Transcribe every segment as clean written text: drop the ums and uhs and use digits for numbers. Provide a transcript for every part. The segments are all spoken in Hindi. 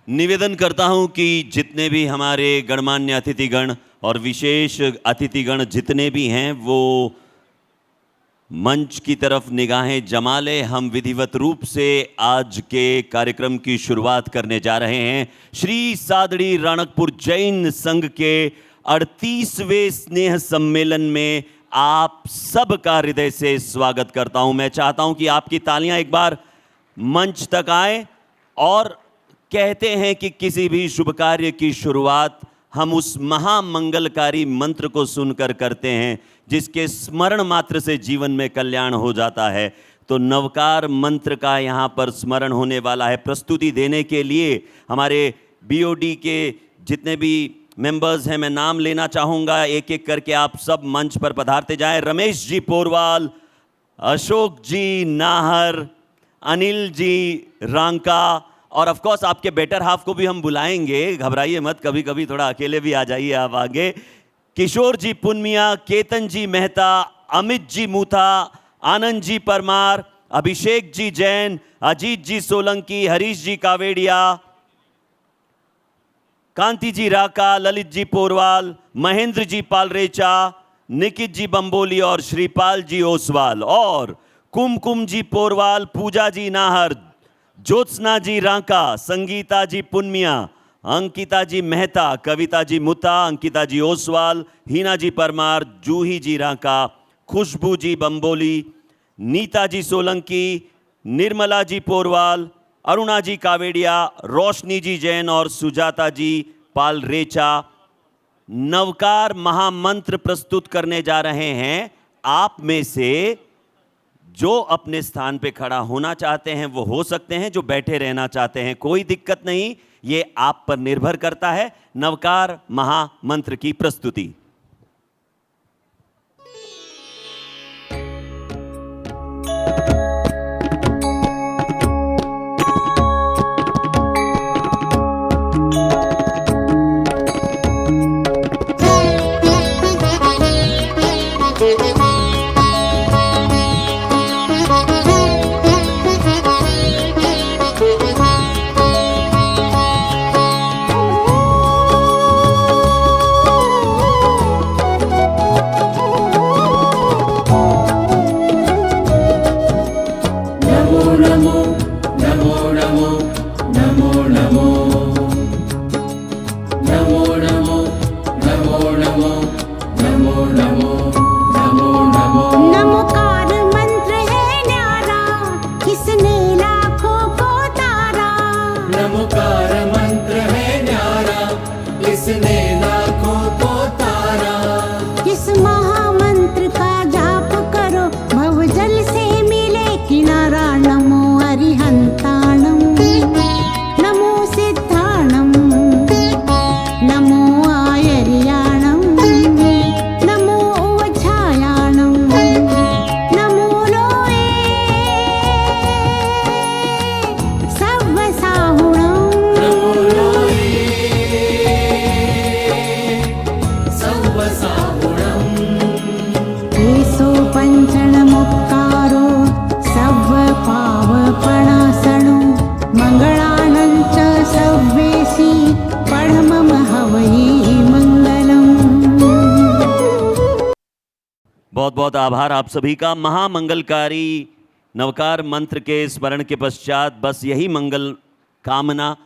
निवेदन करता हूं कि जितने भी हमारे गणमान्य अतिथिगण और विशेष अतिथिगण जितने भी हैं वो मंच की तरफ निगाहें जमा लें। हम विधिवत रूप से आज के कार्यक्रम की शुरुआत करने जा रहे हैं। श्री सादड़ी राणकपुर जैन संघ के 38वें स्नेह सम्मेलन में आप सबका हृदय से स्वागत करता हूं। मैं चाहता हूं कि आपकी तालियां एक बार मंच तक आए। और कहते हैं कि किसी भी शुभ कार्य की शुरुआत हम उस महामंगलकारी मंत्र को सुनकर करते हैं जिसके स्मरण मात्र से जीवन में कल्याण हो जाता है। तो नवकार मंत्र का यहाँ पर स्मरण होने वाला है। प्रस्तुति देने के लिए हमारे बीओडी के जितने भी मेंबर्स हैं, मैं नाम लेना चाहूँगा। एक एक करके आप सब मंच पर पधारते जाएं। रमेश जी पोरवाल, अशोक जी नाहर, अनिल जी रांका और ऑफ कोर्स आपके बेटर हाफ को भी हम बुलाएंगे, घबराइए मत, कभी कभी थोड़ा अकेले भी आ जाइए आप आगे। किशोर जी पुनमिया, केतन जी मेहता, अमित जी मूथा, आनंद जी परमार, अभिषेक जी जैन, अजीत जी सोलंकी, हरीश जी कावेड़िया, कांति जी राका, ललित जी पोरवाल, महेंद्र जी पालरेचा, निकित जी बंबोली और श्रीपाल जी ओसवाल और कुमकुम जी पोरवाल, पूजा जी नाहर, ज्योत्सना जी रांका, संगीता जी पुनमिया, अंकिता जी मेहता, कविता जी मुता, अंकिता जी ओसवाल, हीना जी परमार, जूही जी रांका, खुशबू जी बंबोली, नीता जी सोलंकी, निर्मला जी पोरवाल, अरुणा जी कावेड़िया, रोशनी जी जैन और सुजाता जी पालरेचा नवकार महामंत्र प्रस्तुत करने जा रहे हैं। आप में से जो अपने स्थान पे खड़ा होना चाहते हैं वो हो सकते हैं, जो बैठे रहना चाहते हैं कोई दिक्कत नहीं, ये आप पर निर्भर करता है। नवकार महामंत्र की प्रस्तुति। बहुत बहुत आभार आप सभी का। महामंगलकारी नवकार मंत्र के स्मरण के पश्चात बस यही मंगल कामना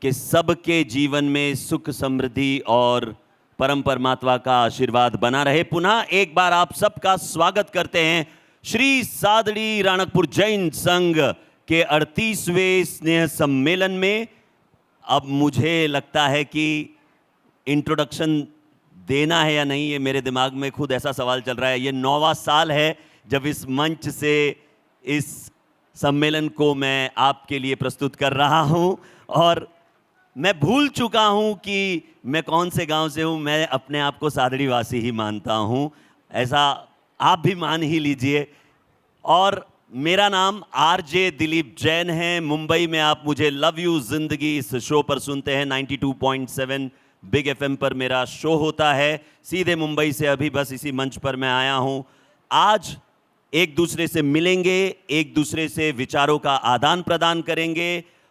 कि सबके जीवन में सुख समृद्धि और परम परमात्मा का आशीर्वाद बना रहे। पुनः एक बार आप सबका स्वागत करते हैं श्री सादड़ी राणकपुर जैन संघ के 38वें स्नेह सम्मेलन में। अब मुझे लगता है कि इंट्रोडक्शन देना है या नहीं, ये मेरे दिमाग में खुद ऐसा सवाल चल रहा है। ये 9वां साल है जब इस मंच से इस सम्मेलन को मैं आपके लिए प्रस्तुत कर रहा हूं और मैं भूल चुका हूं कि मैं कौन से गांव से हूं। मैं अपने आप को सादड़ी वासी ही मानता हूं, ऐसा आप भी मान ही लीजिए। और मेरा नाम आरजे दिलीप जैन है। मुंबई में आप मुझे लव यू जिंदगी इस शो पर सुनते हैं। 92.7 बिग एफएम पर मेरा शो होता है। सीधे मुंबई से अभी बस इसी मंच पर मैं आया हूं। आज एक दूसरे से मिलेंगे, एक दूसरे से विचारों का आदान प्रदान करेंगे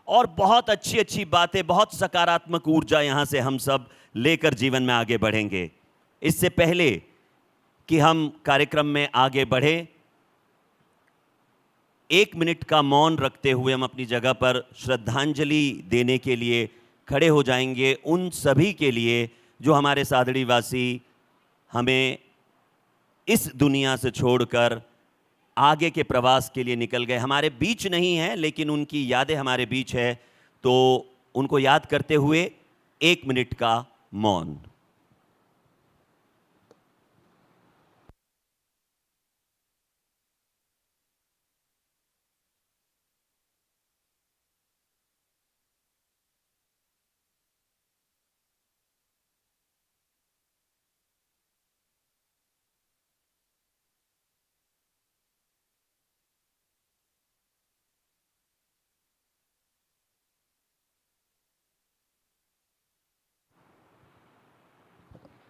और बहुत अच्छी अच्छी बातें, बहुत सकारात्मक ऊर्जा यहां से हम सब लेकर जीवन में आगे बढ़ेंगे। इससे पहले कि हम कार्यक्रम में आगे बढ़े, 1 मिनट का मौन रखते हुए हम अपनी जगह पर श्रद्धांजलि देने के लिए खड़े हो जाएंगे उन सभी के लिए जो हमारे सादड़ी वासी हमें इस दुनिया से छोड़कर आगे के प्रवास के लिए निकल गए। हमारे बीच नहीं है लेकिन उनकी यादें हमारे बीच है, तो उनको याद करते हुए 1 मिनट का मौन।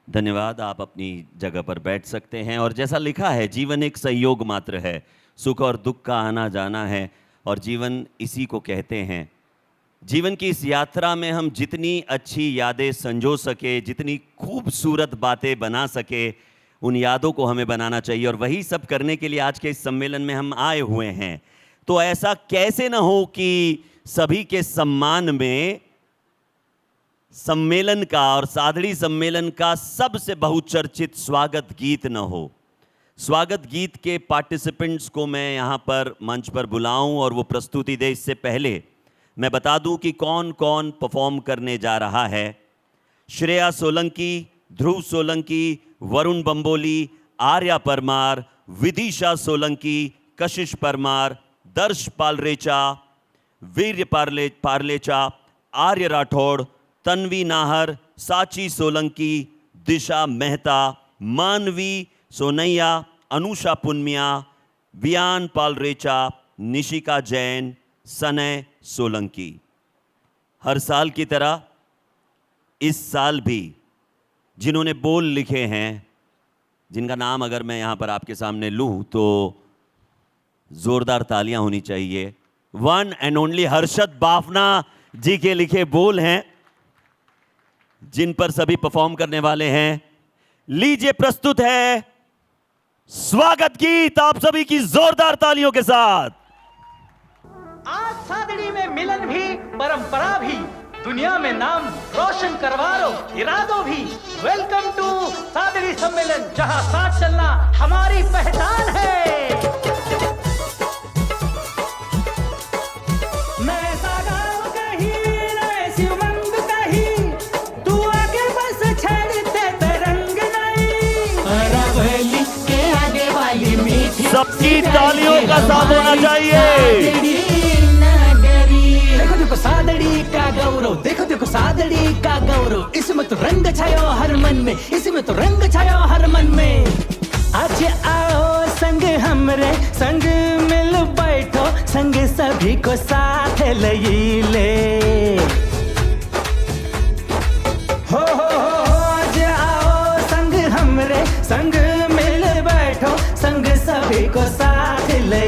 धन्यवाद। आप अपनी जगह पर बैठ सकते हैं। और जैसा लिखा है, जीवन एक संयोग मात्र है, सुख और दुख का आना जाना है, और जीवन इसी को कहते हैं। जीवन की इस यात्रा में हम जितनी अच्छी यादें संजो सके, जितनी खूबसूरत बातें बना सके, उन यादों को हमें बनाना चाहिए। और वही सब करने के लिए आज के इस सम्मेलन में हम आए हुए हैं। तो ऐसा कैसे न हो कि सभी के सम्मान में सम्मेलन का और सादड़ी सम्मेलन का सबसे बहुचर्चित स्वागत गीत न हो। स्वागत गीत के पार्टिसिपेंट्स को मैं यहाँ पर मंच पर बुलाऊं और वो प्रस्तुति दे, इससे पहले मैं बता दूं कि कौन कौन परफॉर्म करने जा रहा है। श्रेया सोलंकी, ध्रुव सोलंकी, वरुण बंबोली, आर्या परमार, विदिशा सोलंकी, कशिश परमार, दर्श पालरेचा, वीर्य पारलेचा, आर्य राठौड़, तन्वी नाहर, साची सोलंकी, दिशा मेहता, मानवी सोनैया, अनुषा पुन्मिया, वियान पालरेचा, निशिका जैन, सनय सोलंकी। हर साल की तरह इस साल भी जिन्होंने बोल लिखे हैं, जिनका नाम अगर मैं यहाँ पर आपके सामने लूँ तो जोरदार तालियां होनी चाहिए। One and only Harshad Bafna ji के लिखे बोल हैं, जिन पर सभी परफॉर्म करने वाले हैं। लीजिए, प्रस्तुत है स्वागत गीत आप सभी की जोरदार तालियों के साथ। आज सादड़ी में मिलन भी, परंपरा भी, दुनिया में नाम रोशन करवारो इरादों भी। वेलकम टू सादड़ी सम्मेलन, जहां साथ चलना हमारी पहचान है। सबकी तालियों का साथ होना चाहिए। देखो देखो सादड़ी का गौरव, देखो देखो सादड़ी का गौरव, इसमें तो रंग छायो हर मन में, इसमें तो रंग छायो हर मन में। आज आओ संग हमरे, संग मिल बैठो, संग सभी को साथ ले। हो आज आओ संग हमरे, संग मिल बैठो, संग सभी को साथ ले।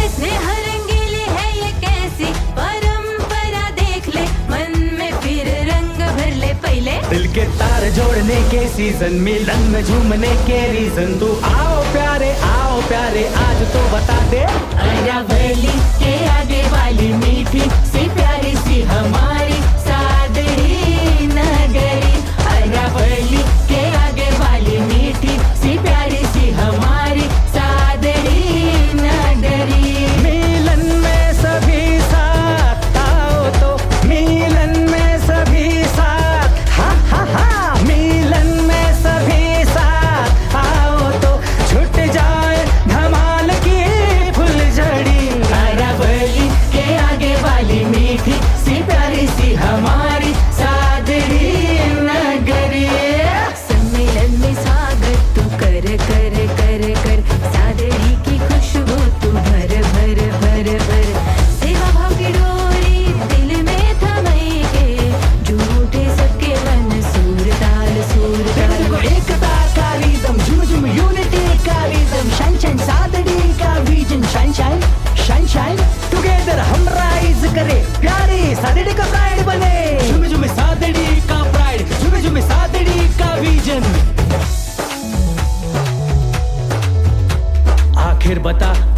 स्नेह रंगीली है ये कैसी परंपरा, देख ले मन में फिर रंग भर ले पहले। दिल के तार जोड़ने के सीजन, मिलन में झूमने के रीजन। तू आओ प्यारे आज तो बता दे। अरावली के आगे वाली मीठी सी प्यारी सी हमारी सादड़ी नगरी। अरावली के आगे वाली मीठी सी प्यारी सी हमारी सादड़ी नगरी। मिलन में सभी साथ आओ तो, मिलन में सभी साथ, हा मिलन में सभी साथ आओ तो, छूट जाए धमाल की फुलझड़ी। अरावली के आगे वाली मीठी सी प्यारी सी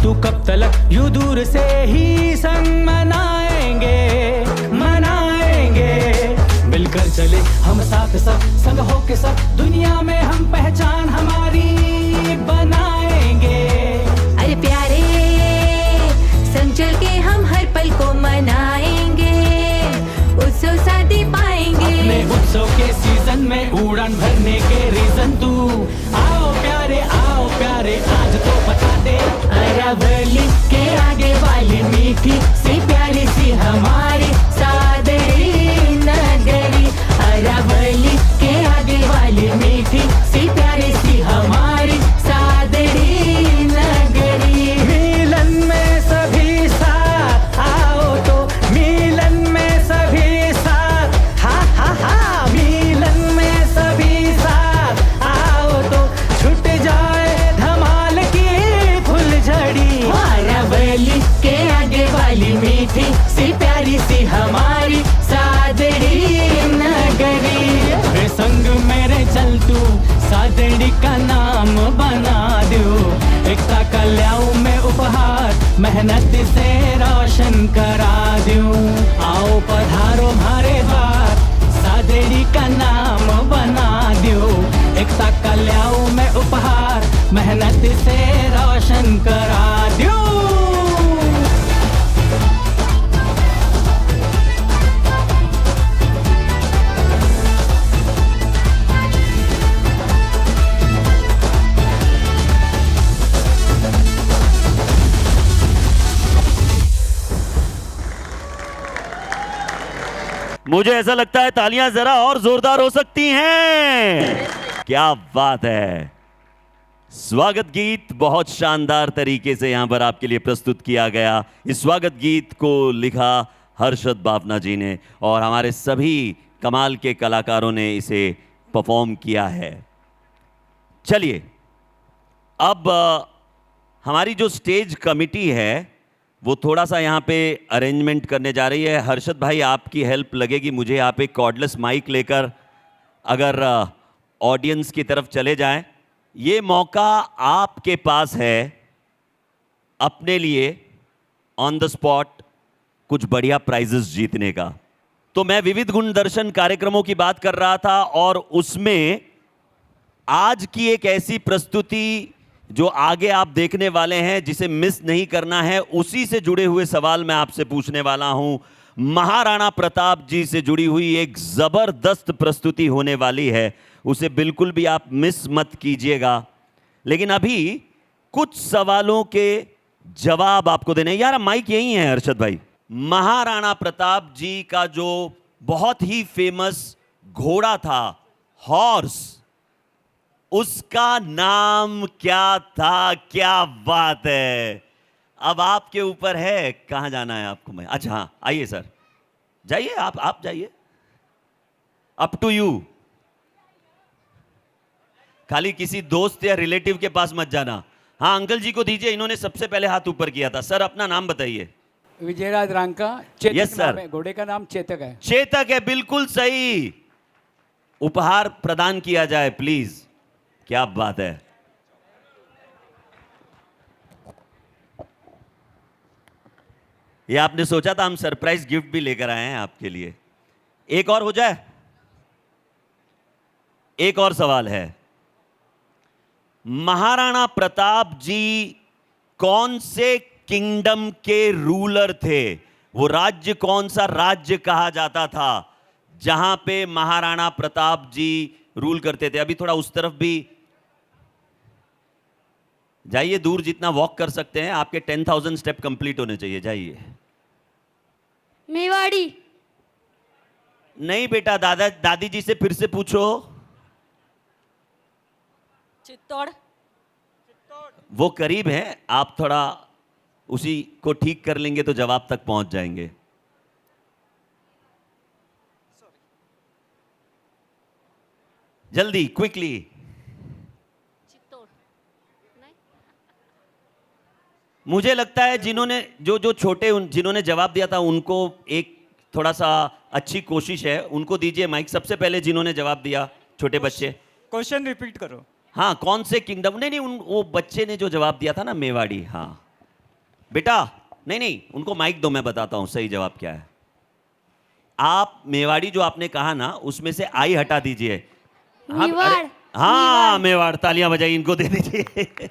तू कब तलक यूं दूर से ही संग मनाएंगे मनाएंगे। मिलकर चले हम साथ सब संग होके सब दुनिया में हम पहचान हमारी बनाएंगे। अरे प्यारे संग चल के हम हर पल को मनाएंगे, उत्सव शादी पाएंगे। अपने उत्सव के सीजन में उड़ान भरने के रीजन तू आओ प्यारे आज तो बता दे। अरावली के आगे वाली मीठी सी प्यारी सी हमारी सादरी नगरी। अरावली के आगे वाली मीठी सी प्यारी सी हमारी सादरी नगरी। मिलन में सभी साथ आओ तो मिलन में सभी साथ हा हा हा। मिलन में सभी साथ आओ तो छूट जाए धमाल की फुलझड़ी। अरावली के आगे वाली मीठी सी प्यारी सी हमारी सादड़ी नगरी। रे संग मेरे चल तू सादड़ी का नाम बना दो। एकता का ल्याऊ मैं उपहार मेहनत से रोशन करा दूं। आओ पधारो हमारे द्वार सादड़ी का नाम बना दो। एकता का ल्याऊ मैं उपहार मेहनत से रोशन करा दूं। मुझे ऐसा लगता है तालियां जरा और जोरदार हो सकती हैं। क्या बात है। स्वागत गीत बहुत शानदार तरीके से यहां पर आपके लिए प्रस्तुत किया गया। इस स्वागत गीत को लिखा हर्षद बाफना जी ने और हमारे सभी कमाल के कलाकारों ने इसे परफॉर्म किया है। चलिए अब हमारी जो स्टेज कमिटी है वो थोड़ा सा यहाँ पे अरेंजमेंट करने जा रही है। हर्षद भाई आपकी हेल्प लगेगी मुझे। यहाँ पे कॉर्डलेस माइक लेकर अगर ऑडियंस की तरफ चले जाएं। ये मौका आपके पास है अपने लिए ऑन द स्पॉट कुछ बढ़िया प्राइजेस जीतने का। तो मैं विविध गुण दर्शन कार्यक्रमों की बात कर रहा था और उसमें आज की एक ऐसी प्रस्तुति जो आगे आप देखने वाले हैं जिसे मिस नहीं करना है, उसी से जुड़े हुए सवाल मैं आपसे पूछने वाला हूं। महाराणा प्रताप जी से जुड़ी हुई एक जबरदस्त प्रस्तुति होने वाली है, उसे बिल्कुल भी आप मिस मत कीजिएगा। लेकिन अभी कुछ सवालों के जवाब आपको देने। यार माइक यही है हर्षद भाई। महाराणा प्रताप जी का जो बहुत ही फेमस घोड़ा था हॉर्स, उसका नाम क्या था? क्या बात है। अब आपके ऊपर है कहां जाना है आपको। मैं अच्छा हाँ आइए सर, जाइए आप जाइए, अप टू यू। खाली किसी दोस्त या रिलेटिव के पास मत जाना। हाँ अंकल जी को दीजिए, इन्होंने सबसे पहले हाथ ऊपर किया था। सर अपना नाम बताइए। विजयराज रांका। Chetak yes sir. नाम है, घोड़े का नाम चेतक है। चेतक है, बिल्कुल सही। उपहार प्रदान किया जाए प्लीज। क्या बात है। ये आपने सोचा था हम सरप्राइज गिफ्ट भी लेकर आए हैं आपके लिए। एक और हो जाए। एक और सवाल है, महाराणा प्रताप जी कौन से किंगडम के रूलर थे? वो राज्य कौन सा राज्य कहा जाता था जहां पे महाराणा प्रताप जी रूल करते थे? अभी थोड़ा उस तरफ भी जाइए, दूर जितना वॉक कर सकते हैं। आपके 10,000 स्टेप कंप्लीट होने चाहिए। जाइए। मेवाड़ी। नहीं बेटा, दादी जी से फिर से पूछो। चित्तौड़। वो करीब है, आप थोड़ा उसी को ठीक कर लेंगे तो जवाब तक पहुंच जाएंगे। जल्दी, क्विकली। चित्तौड़ नहीं। मुझे लगता है जिन्होंने जो छोटे जिन्होंने जवाब दिया था उनको एक थोड़ा सा अच्छी कोशिश है, उनको दीजिए माइक। सबसे पहले जिन्होंने जवाब दिया, छोटे बच्चे। क्वेश्चन रिपीट करो। हाँ, कौन से किंगडम? नहीं वो बच्चे ने जो जवाब दिया था ना, मेवाड़ी। हाँ बेटा नहीं नहीं, उनको माइक दो, मैं बताता हूं सही जवाब क्या है। आप मेवाड़ी जो आपने कहा ना, उसमें से आई हटा दीजिए। हाँ, मेवाड़, अरे, हाँ मेवाड़, तालियां बजाइए, इनको दे दीजिए।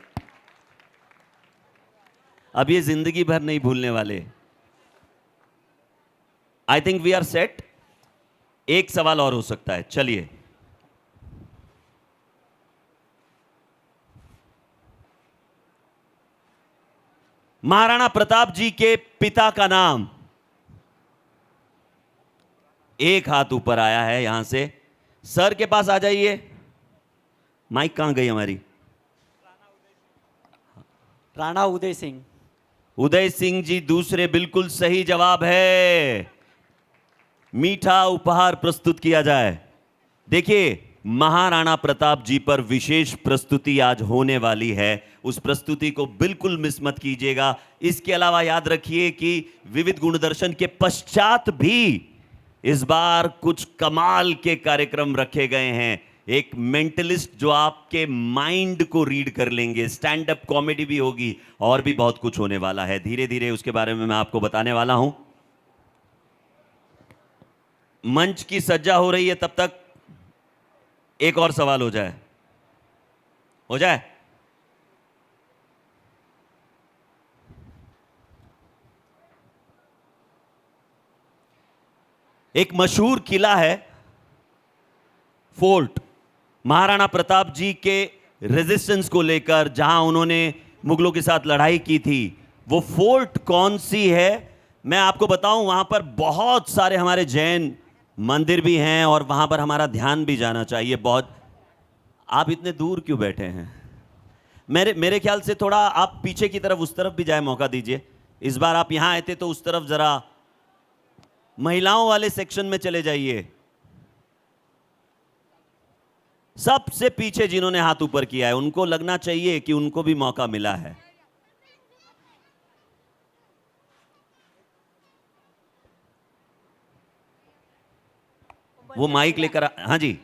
अब ये जिंदगी भर नहीं भूलने वाले। I think we are set. एक सवाल और हो सकता है, चलिए। महाराणा प्रताप जी के पिता का नाम। एक हाथ ऊपर आया है यहां से, सर के पास आ जाइए। माइक कहां गई हमारी? राणा उदय सिंह। उदय सिंह जी दूसरे, बिल्कुल सही जवाब है। मीठा उपहार प्रस्तुत किया जाए। देखिए, महाराणा प्रताप जी पर विशेष प्रस्तुति आज होने वाली है, उस प्रस्तुति को बिल्कुल मिस मत कीजिएगा। इसके अलावा याद रखिए कि विविध गुणदर्शन के पश्चात भी इस बार कुछ कमाल के कार्यक्रम रखे गए हैं। एक मेंटलिस्ट जो आपके माइंड को रीड कर लेंगे, स्टैंड अप कॉमेडी भी होगी, और भी बहुत कुछ होने वाला है। धीरे धीरे उसके बारे में मैं आपको बताने वाला हूं। मंच की सज्जा हो रही है, तब तक एक और सवाल हो जाए। एक मशहूर किला है फोर्ट, महाराणा प्रताप जी के रेजिस्टेंस को लेकर, जहां उन्होंने मुगलों के साथ लड़ाई की थी। वो फोर्ट कौन सी है मैं आपको बताऊं। वहां पर बहुत सारे हमारे जैन मंदिर भी हैं, और वहां पर हमारा ध्यान भी जाना चाहिए बहुत। आप इतने दूर क्यों बैठे हैं? मेरे ख्याल से थोड़ा आप पीछे की तरफ, उस तरफ भी जाए, मौका दीजिए। इस बार आप यहां आए थे तो उस तरफ जरा महिलाओं वाले सेक्शन में चले जाइए। सबसे पीछे जिन्होंने हाथ ऊपर किया है, उनको लगना चाहिए कि उनको भी मौका मिला है। वो माइक लेकर हाँ जी,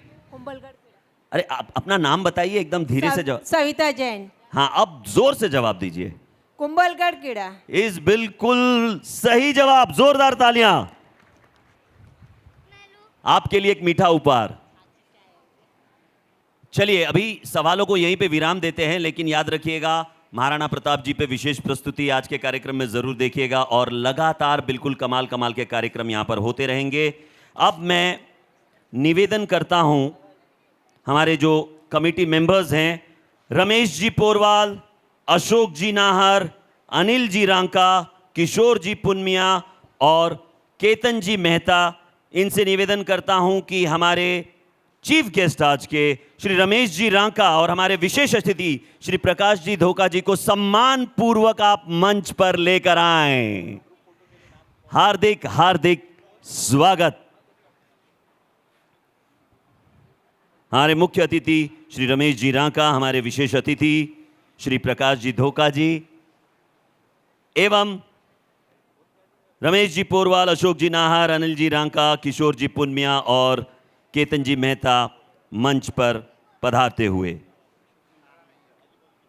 अरे आप अपना नाम बताइए, एकदम धीरे से जवाब। सविता जैन। हाँ, अब जोर से जवाब दीजिए। कुंभलगढ़ किला। इस बिल्कुल सही जवाब, जोरदार तालियां। आपके लिए एक मीठा उपहार। चलिए, अभी सवालों को यहीं पे विराम देते हैं, लेकिन याद रखिएगा महाराणा प्रताप जी पे विशेष प्रस्तुति आज के कार्यक्रम में जरूर देखिएगा, और लगातार बिल्कुल कमाल कमाल के कार्यक्रम यहां पर होते रहेंगे। अब मैं निवेदन करता हूं, हमारे जो कमेटी मेंबर्स हैं, रमेश जी पोरवाल, अशोक जी नाहर, अनिल जी रांका, किशोर जी पुनमिया और केतन जी मेहता, इनसे निवेदन करता हूं कि हमारे चीफ गेस्ट आज के श्री रमेश जी रांका और हमारे विशेष अतिथि श्री प्रकाश जी धोखा जी को सम्मान पूर्वक आप मंच पर लेकर आएं। हार्दिक हार्दिक स्वागत। हमारे मुख्य अतिथि श्री रमेश जी रांका, हमारे विशेष अतिथि श्री प्रकाश जी धोखा जी, एवं रमेश जी पोरवाल, अशोक जी नाहर, अनिल जी रांका, किशोर जी पुनमिया और केतन जी मेहता मंच पर पधारते हुए।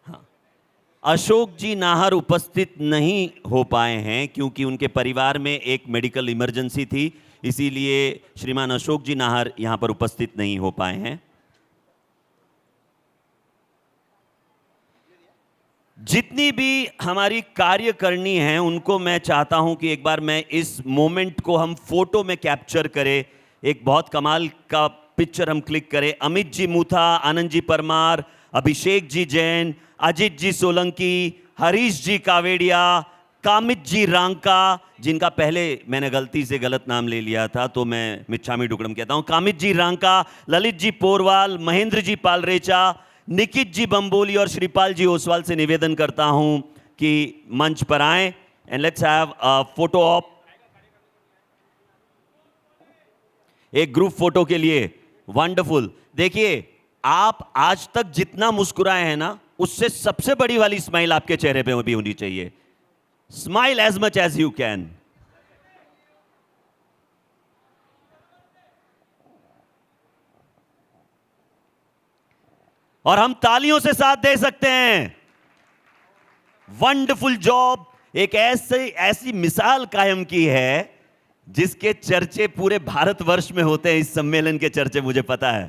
हाँ, अशोक जी नाहर उपस्थित नहीं हो पाए हैं क्योंकि उनके परिवार में एक मेडिकल इमरजेंसी थी, इसीलिए श्रीमान अशोक जी नाहर यहां पर उपस्थित नहीं हो पाए हैं। जितनी भी हमारी कार्यकर्णी हैं, उनको मैं चाहता हूं कि एक बार मैं इस मोमेंट को हम फोटो में कैप्चर करें। एक बहुत कमाल का पिक्चर हम क्लिक करें। अमित जी मूथा, आनंद जी परमार, अभिषेक जी जैन, अजित जी सोलंकी, हरीश जी कावेड़िया, कामित जी रांका, जिनका पहले मैंने गलती से गलत नाम ले लिया था तो मैं मिच्छामी डुकड़म कहता हूं, कामित जी रांका, ललित जी पोरवाल, महेंद्र जी पालरेचा, निकित जी बंबोली और श्रीपाल जी ओसवाल से निवेदन करता हूं कि मंच पर आएं and let's have a photo op. एक ग्रुप फोटो के लिए वंडरफुल। देखिए, आप आज तक जितना मुस्कुराए हैं ना, उससे सबसे बड़ी वाली स्माइल आपके चेहरे पे भी होनी चाहिए। Smile as much as you can. और हम तालियों से साथ दे सकते हैं। वंडरफुल जॉब, एक ऐसी मिसाल कायम की है जिसके चर्चे पूरे भारतवर्ष में होते हैं। इस सम्मेलन के चर्चे मुझे पता है।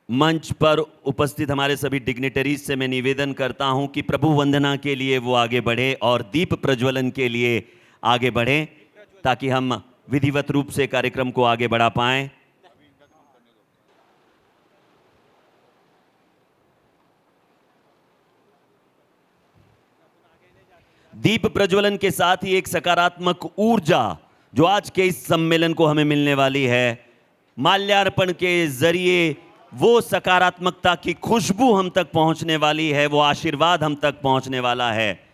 मंच पर उपस्थित हमारे सभी डिग्निटरीज से मैं निवेदन करता हूं कि प्रभु वंदना के लिए वो आगे बढ़े और दीप प्रज्वलन के लिए आगे बढ़ें, ताकि हम विधिवत रूप से कार्यक्रम को आगे बढ़ा पाएं। दीप प्रज्वलन के साथ ही एक सकारात्मक ऊर्जा जो आज के इस सम्मेलन को हमें मिलने वाली है, माल्यार्पण के जरिए वो सकारात्मकता की खुशबू हम तक पहुंचने वाली है, वो आशीर्वाद हम तक पहुंचने वाला है।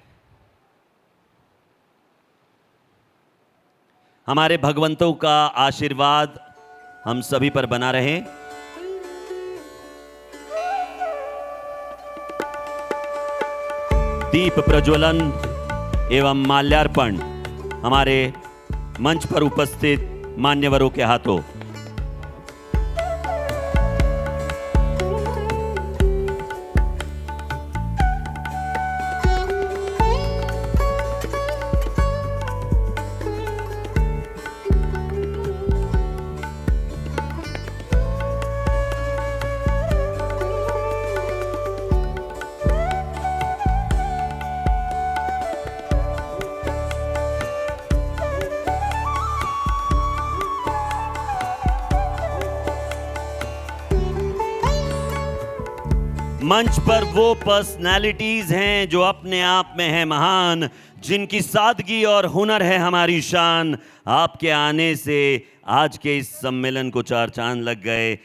हमारे भगवंतों का आशीर्वाद हम सभी पर बना रहे। दीप प्रज्वलन एवं माल्यार्पण हमारे मंच पर उपस्थित मान्यवरों के हाथों। मंच पर वो पर्सनालिटीज हैं जो अपने आप में है महान, जिनकी सादगी और हुनर है हमारी शान। आपके आने से आज के इस सम्मेलन को चार चांद लग गए।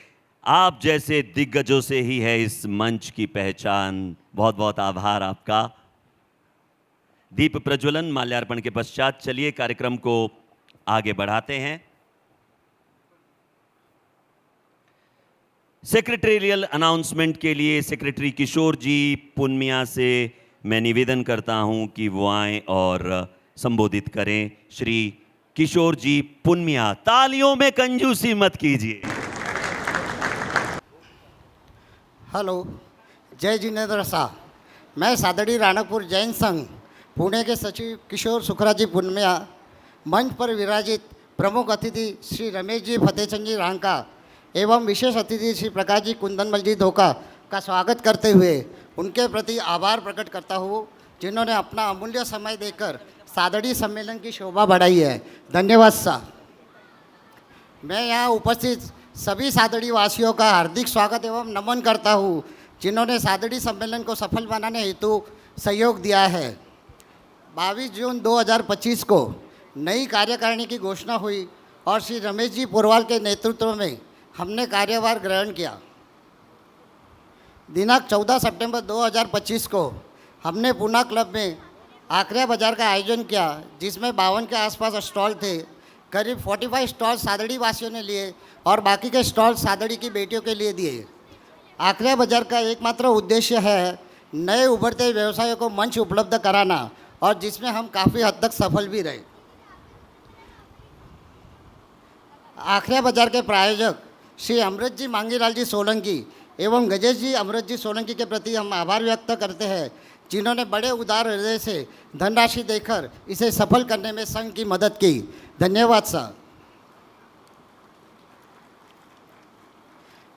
आप जैसे दिग्गजों से ही है इस मंच की पहचान। बहुत बहुत आभार आपका। दीप प्रज्वलन माल्यार्पण के पश्चात चलिए कार्यक्रम को आगे बढ़ाते हैं। सेक्रेटरियल अनाउंसमेंट के लिए सेक्रेटरी किशोर जी पुनमिया से मैं निवेदन करता हूं कि वो आएं और संबोधित करें। श्री किशोर जी पुनमिया, तालियों में कंजूसी मत कीजिए। हेलो, जय जिनेन्द्र शाह। मैं सादड़ी राणकपुर जैन संघ पुणे के सचिव किशोर सुखराजी पुनमिया, मंच पर विराजित प्रमुख अतिथि श्री रमेश जी फतेहचंद जी रांका एवं विशेष अतिथि श्री प्रकाश जी कुंदनमल जी धोखा का स्वागत करते हुए उनके प्रति आभार प्रकट करता हूँ, जिन्होंने अपना अमूल्य समय देकर सादड़ी सम्मेलन की शोभा बढ़ाई है। धन्यवाद साहब। मैं यहाँ उपस्थित सभी सादड़ी वासियों का हार्दिक स्वागत एवं नमन करता हूँ, जिन्होंने सादड़ी सम्मेलन को सफल बनाने हेतु सहयोग दिया है। 22 जून 2025 को नई कार्यकारिणी की घोषणा हुई और श्री रमेश जी पुरवाल के नेतृत्व में हमने कार्यभार ग्रहण किया। दिनांक 14 सितंबर 2025 को हमने पूना क्लब में आखरिया बाज़ार का आयोजन किया, जिसमें 52 के आसपास स्टॉल थे। करीब 45 स्टॉल सादड़ी वासियों ने लिए और बाकी के स्टॉल सादड़ी की बेटियों के लिए दिए। आखरिया बाज़ार का एकमात्र उद्देश्य है नए उभरते व्यवसायों को मंच उपलब्ध कराना, और जिसमें हम काफ़ी हद तक सफल भी रहे। आखरिया बाज़ार के प्रायोजक श्री अमृत जी मांगीलाल जी सोलंकी एवं गजेश जी अमृत जी सोलंकी के प्रति हम आभार व्यक्त करते हैं, जिन्होंने बड़े उदार हृदय से धनराशि देकर इसे सफल करने में संघ की मदद की। धन्यवाद सर।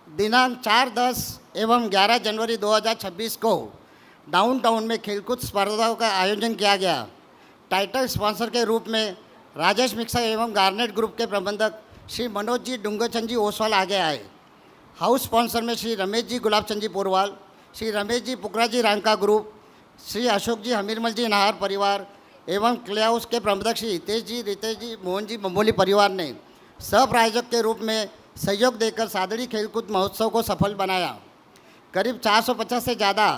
दिनांक 4, 10 एवं 11 जनवरी 2026 को डाउनटाउन में खेलकूद स्पर्धाओं का आयोजन किया गया। टाइटल स्पॉन्सर के रूप में राजेश मिक्सर एवं गार्नेट ग्रुप के प्रबंधक श्री मनोज जी डुंगरचंद जी ओसवाल आगे आए। हाउस स्पॉन्सर में श्री रमेश जी गुलाबचंद जी पुरवाल, श्री रमेश जी पुकरा जी रांका ग्रुप, श्री अशोक जी हमीरमल जी नाहर परिवार एवं क्ले हाउस के प्रबंधक श्री हितेश जी, रितेश जी, मोहन जी बम्बोली परिवार ने सहप्रायोजक के रूप में सहयोग देकर सादड़ी खेलकूद महोत्सव को सफल बनाया। करीब 450 से ज़्यादा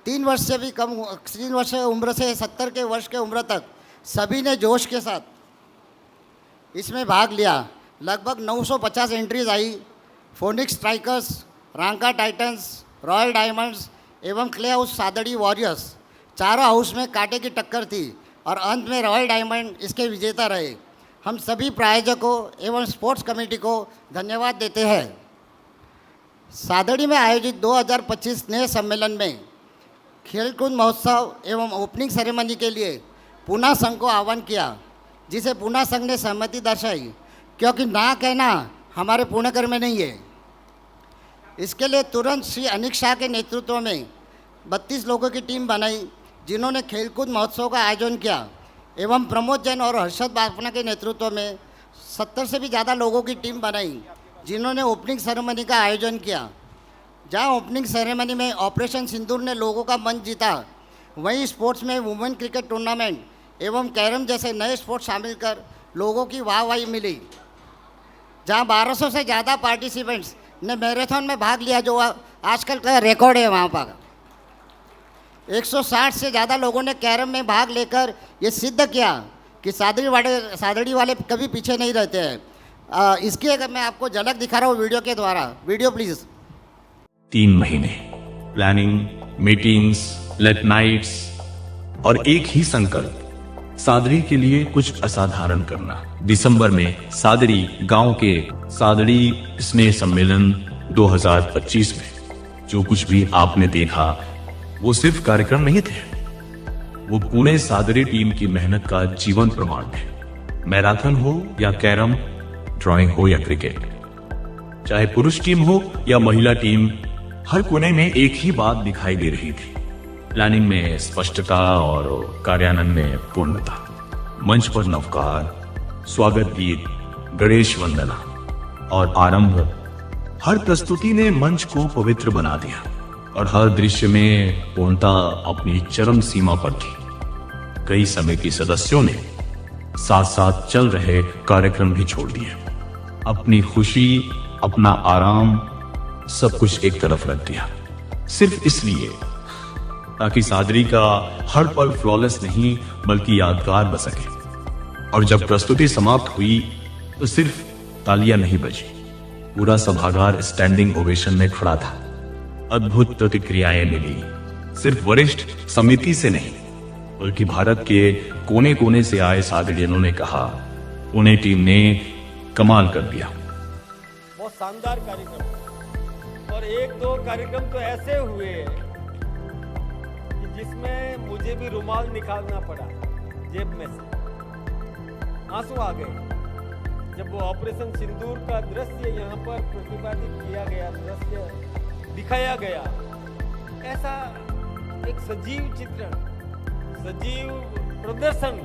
3 वर्ष से भी कम 3 वर्ष उम्र से 70 के वर्ष के उम्र तक सभी ने जोश के साथ इसमें भाग लिया। लगभग 950 एंट्रीज आई। Phoenix strikers, Ranka titans, royal diamonds एवं क्ले हाउस सादड़ी वॉरियर्स चारों हाउस में कांटे की टक्कर थी और अंत में रॉयल डायमंड इसके विजेता रहे। हम सभी प्रायोजकों एवं स्पोर्ट्स कमेटी को धन्यवाद देते हैं। सादड़ी में आयोजित 2025 स्नेह सम्मेलन में खेलकूद महोत्सव एवं ओपनिंग सेरेमनी के लिए पूना संघ को आह्वान किया, जिसे पूना संघ ने सहमति दर्शाई, क्योंकि ना कहना हमारे पुण्यकर में नहीं है। इसके लिए तुरंत श्री अनिक शाह के नेतृत्व में 32 लोगों की टीम बनाई, जिन्होंने खेलकूद महोत्सव का आयोजन किया एवं प्रमोद जैन और हर्षद बापना के नेतृत्व में 70 से भी ज़्यादा लोगों की टीम बनाई, जिन्होंने ओपनिंग सेरेमनी का आयोजन किया। जहां ओपनिंग सेरेमनी में ऑपरेशन सिंदूर ने लोगों का मन जीता, वहीं स्पोर्ट्स में वुमेन क्रिकेट टूर्नामेंट एवं कैरम जैसे नए स्पोर्ट्स शामिल कर लोगों की वाहवाही मिली। जहां 1200 से ज़्यादा पार्टिसिपेंट्स ने मैराथन में भाग लिया, जो आजकल का रिकॉर्ड है। वहाँ पर 160 से ज़्यादा लोगों ने कैरम में भाग लेकर ये सिद्ध किया कि सादड़ी वाले कभी पीछे नहीं रहते हैं। इसकी अगर मैं आपको झलक दिखा रहा हूँ वीडियो के द्वारा। Video please. 3 महीने प्लानिंग, मीटिंग्स, लेट नाइट्स और एक ही संकल्प, सादड़ी के लिए कुछ असाधारण करना। दिसंबर में सादड़ी गांव के सादड़ी स्नेह सम्मेलन 2025 में जो कुछ भी आपने देखा वो सिर्फ कार्यक्रम नहीं थे, वो पुणे सादड़ी टीम की मेहनत का जीवन प्रमाण है। मैराथन हो या कैरम, ड्राइंग हो या क्रिकेट, चाहे पुरुष टीम हो या महिला टीम, हर कोने में एक ही बात दिखाई दे रही थी। प्लानिंग में स्पष्टता और कार्यान्वयन में पूर्णता। मंच पर नवकार, स्वागत गीत, गणेश वंदना और आरंभ, हर प्रस्तुति ने मंच को पवित्र बना दिया और हर दृश्य में पूर्णता अपनी चरम सीमा पर थी। कई समिति सदस्यों ने साथ साथ चल रहे कार्यक्रम भी छोड़ दिए, अपनी खुशी, अपना आराम, सब कुछ एक तरफ रख दिया, सिर्फ इसलिए ताकि सादड़ी का हर पल फ्लॉलेस नहीं बल्कि यादगार बन सके। और जब प्रस्तुति समाप्त हुई तो सिर्फ तालियां नहीं बजी, पूरा सभागार स्टैंडिंग ओवेशन में खड़ा था। अद्भुत प्रतिक्रियाएं मिली, सिर्फ वरिष्ठ समिति से नहीं बल्कि भारत के कोने कोने से आए सादड़ियनों ने कहा, पुणे टीम ने कमाल कर दिया। बहुत शानदार कार्यक्रम, और 1-2 कार्यक्रम तो ऐसे हुए कि जिसमें मुझे भी रुमाल निकालना पड़ा जेब में से, आंसू आ गए जब वो ऑपरेशन सिंदूर का दृश्य यहाँ पर प्रतिपादित किया गया, दृश्य दिखाया गया। ऐसा एक सजीव चित्रण, सजीव प्रदर्शन,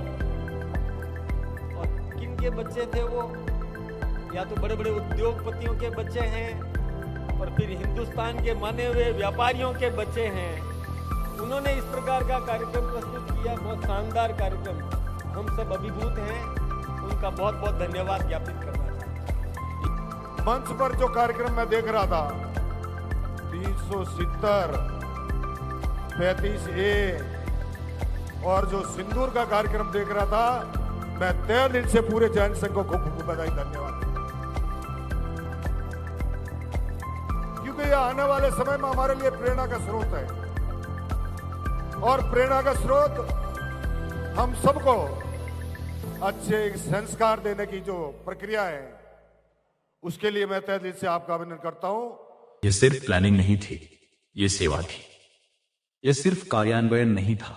और किन के बच्चे थे वो? या तो बड़े बड़े उद्योगपतियों के बच्चे हैं और फिर हिंदुस्तान के माने हुए व्यापारियों के बच्चे हैं। उन्होंने इस प्रकार का कार्यक्रम प्रस्तुत किया, बहुत शानदार कार्यक्रम। हम सब अभिभूत हैं, उनका बहुत बहुत धन्यवाद ज्ञापित करना चाहता हूं। मंच पर जो कार्यक्रम मैं देख रहा था, 370, 35A और जो सिंदूर का कार्यक्रम देख रहा था, मैं तहे दिल से पूरे जैन संघ को खूब खूब बधाई, धन्यवाद। क्योंकि यह आने वाले समय में हमारे लिए प्रेरणा का स्रोत है, और प्रेरणा का स्रोत हम सबको अच्छे संस्कार देने की जो प्रक्रिया है, उसके लिए मैं तहे दिल से आपका अभिनंदन करता हूं। यह सिर्फ प्लानिंग नहीं थी, यह सेवा थी। यह सिर्फ कार्यान्वयन नहीं था,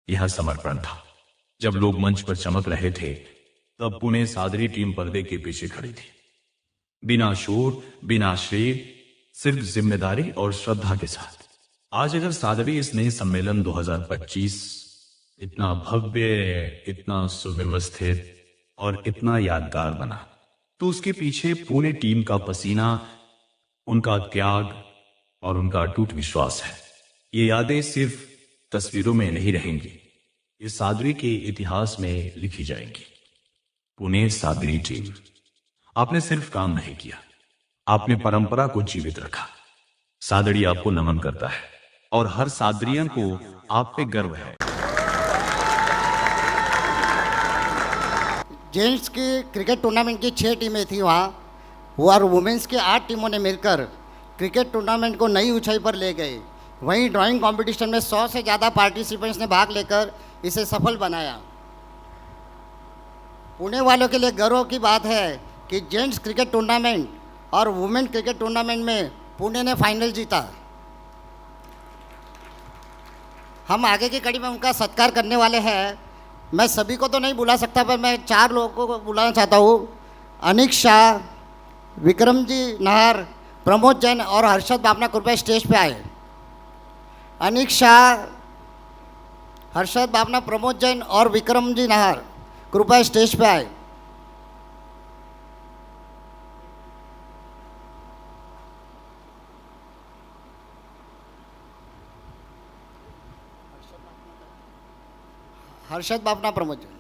यह समर्पण था। जब लोग मंच पर चमक रहे थे, तब पुणे सादड़ी टीम पर्दे के पीछे खड़ी थी, बिना शोर, बिना श्रेय, सिर्फ जिम्मेदारी और श्रद्धा के साथ। आज अगर सादड़ी स्नेह सम्मेलन 2025 इतना भव्य, इतना सुव्यवस्थित और इतना यादगार बना, तो उसके पीछे पुणे टीम का पसीना, उनका त्याग और उनका अटूट विश्वास है। ये यादें सिर्फ तस्वीरों में नहीं रहेंगी, ये सादड़ी के इतिहास में लिखी जाएंगी। पुणे सादड़ी टीम, आपने सिर्फ काम नहीं किया, आपने परंपरा को जीवित रखा। सादड़ी आपको नमन करता है और हर सादड़ियन को आप पे गर्व है। जेंट्स की क्रिकेट टूर्नामेंट की 6 टीमें थी वहाँ, और वुमेन्स की 8 टीमों ने मिलकर क्रिकेट टूर्नामेंट को नई ऊंचाई पर ले गए। वहीं ड्राइंग कंपटीशन में 100 से ज़्यादा पार्टिसिपेंट्स ने भाग लेकर इसे सफल बनाया। पुणे वालों के लिए गर्व की बात है कि जेंट्स क्रिकेट टूर्नामेंट और वुमेन क्रिकेट टूर्नामेंट में पुणे ने फाइनल जीता। हम आगे की कड़ी में उनका सत्कार करने वाले हैं। मैं सभी को तो नहीं बुला सकता, पर मैं 4 लोगों को बुलाना चाहता हूँ। अनिक शाह, विक्रम जी नाहर, प्रमोद जैन और हर्षद बापना कृपया स्टेज पे आए। अनिक शाह, हर्षद बापना, प्रमोद जैन और विक्रम जी नाहर कृपया स्टेज पे आए। हर्षद बापना, प्रमोद जैन।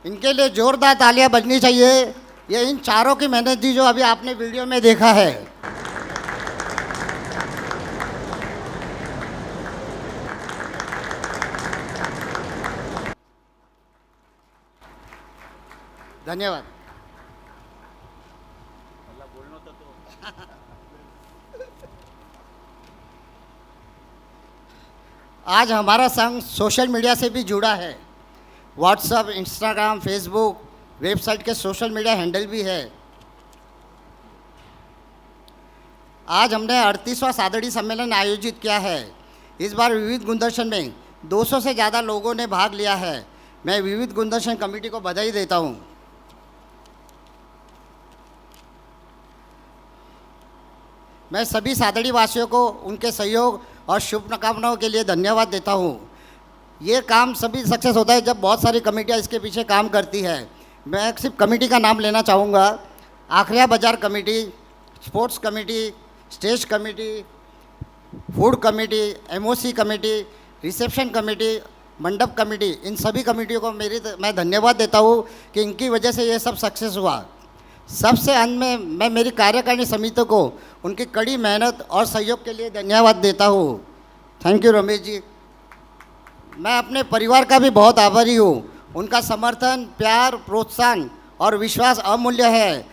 इनके लिए जोरदार तालियां बजनी चाहिए। ये इन चारों की मेहनत थी जो अभी आपने वीडियो में देखा है। धन्यवाद। आज हमारा संघ सोशल मीडिया से भी जुड़ा है। व्हाट्सएप, इंस्टाग्राम, फेसबुक, वेबसाइट के सोशल मीडिया हैंडल भी है। आज हमने 38वां सादड़ी सम्मेलन आयोजित किया है। इस बार विविध गुणदर्शन में 200 से ज़्यादा लोगों ने भाग लिया है। मैं विविध गुणदर्शन कमेटी को बधाई देता हूँ। मैं सभी सादड़ी वासियों को उनके सहयोग और शुभकामनाओं के लिए धन्यवाद देता हूँ। ये काम सभी सक्सेस होता है जब बहुत सारी कमेटियाँ इसके पीछे काम करती है। मैं सिर्फ कमेटी का नाम लेना चाहूँगा। आखरिया बाजार committee, sports committee, stage committee, food committee, MOC committee, reception committee, मंडप कमेटी, इन सभी कमेटियों को मैं धन्यवाद देता हूँ कि इनकी वजह से ये सब सक्सेस हुआ। सबसे अंत में मैं मेरी कार्यकारिणी समिति को उनकी कड़ी मेहनत और सहयोग के लिए धन्यवाद देता हूँ। Thank you Ramesh ji. मैं अपने परिवार का भी बहुत आभारी हूँ। उनका समर्थन, प्यार, प्रोत्साहन और विश्वास अमूल्य है।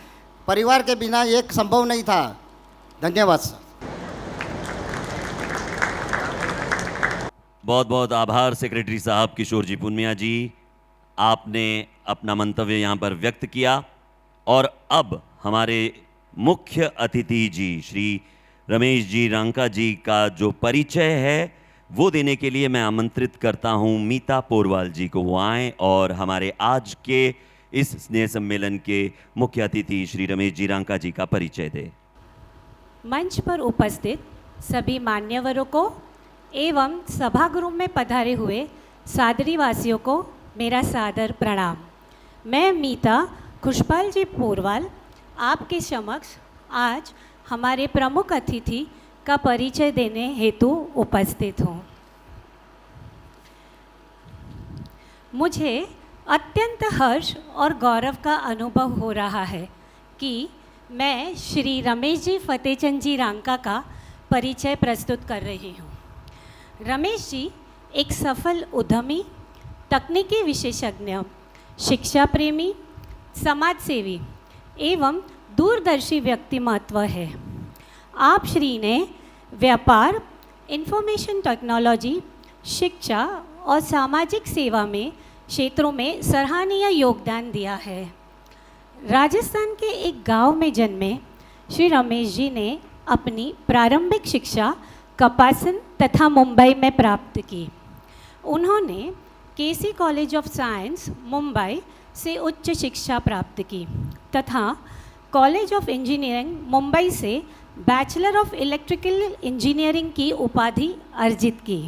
परिवार के बिना ये संभव नहीं था। धन्यवाद सर। बहुत बहुत आभार सेक्रेटरी साहब किशोर जी पुनिया जी। आपने अपना मंतव्य यहाँ पर व्यक्त किया और अब हमारे मुख्य अतिथि जी श्री रमेश जी रांका जी का जो परिचय है वो देने के लिए मैं आमंत्रित करता हूं मीता पोरवाल जी को। वो आएँ और हमारे आज के इस स्नेह सम्मेलन के मुख्य अतिथि श्री रमेश जी रांका जी का परिचय दे। मंच पर उपस्थित सभी मान्यवरों को एवं सभागृह में पधारे हुए सादरी वासियों को मेरा सादर प्रणाम। मैं मीता खुशपाल जी पोरवाल आपके समक्ष आज हमारे प्रमुख अतिथि का परिचय देने हेतु उपस्थित हूँ। मुझे अत्यंत हर्ष और गौरव का अनुभव हो रहा है कि मैं श्री रमेश जी फतेहचंद जी रांका का परिचय प्रस्तुत कर रही हूँ। रमेश जी एक सफल उद्यमी, तकनीकी विशेषज्ञ, शिक्षा प्रेमी, समाजसेवी एवं दूरदर्शी व्यक्तिमत्व है। आप श्री ने व्यापार, इंफॉर्मेशन टेक्नोलॉजी, शिक्षा और सामाजिक सेवा में क्षेत्रों में सराहनीय योगदान दिया है। राजस्थान के एक गांव में जन्मे श्री रमेश जी ने अपनी प्रारंभिक शिक्षा कपासन तथा मुंबई में प्राप्त की। उन्होंने KC college of science Mumbai से उच्च शिक्षा प्राप्त की तथा कॉलेज ऑफ इंजीनियरिंग मुंबई से बैचलर ऑफ इलेक्ट्रिकल इंजीनियरिंग की उपाधि अर्जित की।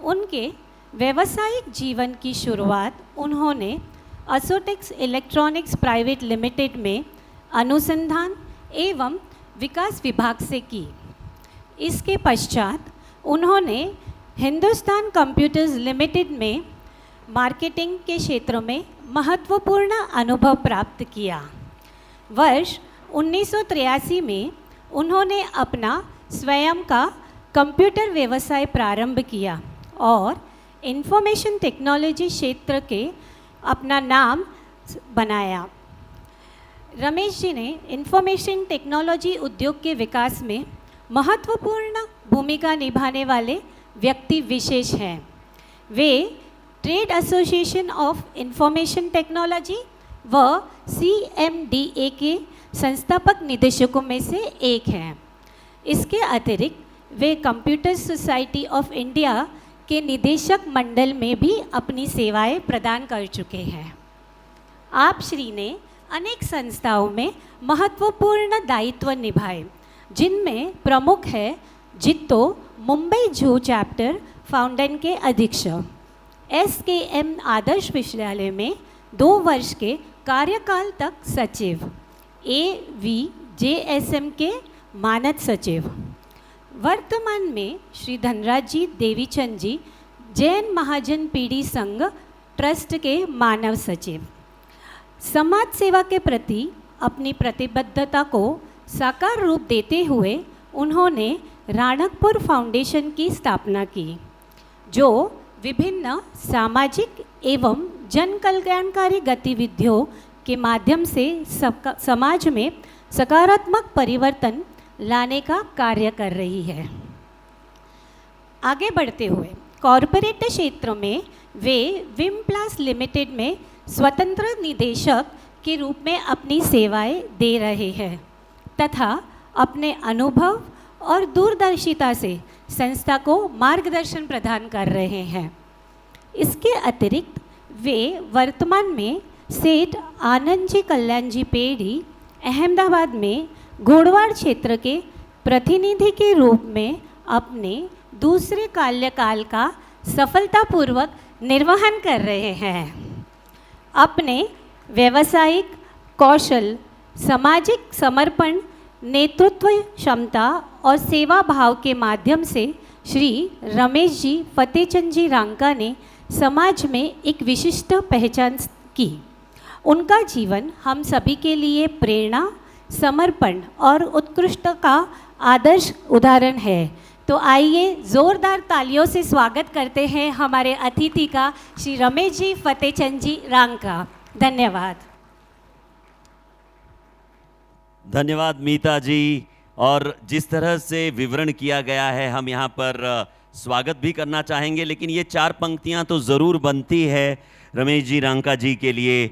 उनके व्यावसायिक जीवन की शुरुआत उन्होंने असोटेक्स इलेक्ट्रॉनिक्स प्राइवेट लिमिटेड में अनुसंधान एवं विकास विभाग से की। इसके पश्चात उन्होंने हिंदुस्तान कंप्यूटर्स लिमिटेड में मार्केटिंग के क्षेत्र में महत्वपूर्ण अनुभव प्राप्त किया। वर्ष 1983 में उन्होंने अपना स्वयं का कंप्यूटर व्यवसाय प्रारंभ किया और इंफॉर्मेशन टेक्नोलॉजी क्षेत्र के अपना नाम बनाया। रमेश जी ने इंफॉर्मेशन टेक्नोलॉजी उद्योग के विकास में महत्वपूर्ण भूमिका निभाने वाले व्यक्ति विशेष हैं। वे trade association of information technology व CMDA के संस्थापक निदेशकों में से एक हैं। इसके अतिरिक्त वे कंप्यूटर सोसाइटी ऑफ इंडिया के निदेशक मंडल में भी अपनी सेवाएं प्रदान कर चुके हैं। आप श्री ने अनेक संस्थाओं में महत्वपूर्ण दायित्व निभाए, जिनमें प्रमुख है जित्तो मुंबई जू चैप्टर फाउंडेशन के अध्यक्ष, SKM आदर्श विश्वविद्यालय में 2 वर्ष के कार्यकाल तक सचिव, AVJSM के मानद सचिव। वर्तमान में श्री धनराज जी देवीचंद जी जैन महाजन पीढ़ी संघ ट्रस्ट के मानव सचिव। समाज सेवा के प्रति अपनी प्रतिबद्धता को साकार रूप देते हुए उन्होंने राणकपुर फाउंडेशन की स्थापना की, जो विभिन्न सामाजिक एवं जन कल्याणकारी गतिविधियों के माध्यम से समाज में सकारात्मक परिवर्तन लाने का कार्य कर रही है। आगे बढ़ते हुए कॉरपोरेट क्षेत्र में वे विमप्लास लिमिटेड में स्वतंत्र निदेशक के रूप में अपनी सेवाएं दे रहे हैं तथा अपने अनुभव और दूरदर्शिता से संस्था को मार्गदर्शन प्रदान कर रहे हैं। इसके अतिरिक्त वे वर्तमान में सेठ आनंद जी कल्याण जी पेढ़ी अहमदाबाद में घोड़वाड़ क्षेत्र के प्रतिनिधि के रूप में अपने दूसरे कार्यकाल का सफलतापूर्वक निर्वहन कर रहे हैं। अपने व्यावसायिक कौशल, सामाजिक समर्पण, नेतृत्व क्षमता और सेवा भाव के माध्यम से श्री रमेश जी फतेहचंद जी रांका ने समाज में एक विशिष्ट पहचान की। उनका जीवन हम सभी के लिए प्रेरणा, समर्पण और उत्कृष्ट का आदर्श उदाहरण है। तो आइए जोरदार तालियों से स्वागत करते हैं हमारे अतिथि का, श्री रमेश जी फतेहचंद जी रांका। धन्यवाद। धन्यवाद मीता जी। और जिस तरह से विवरण किया गया है, हम यहाँ पर स्वागत भी करना चाहेंगे, लेकिन ये 4 पंक्तियाँ तो ज़रूर बनती है रमेश जी रांका जी के लिए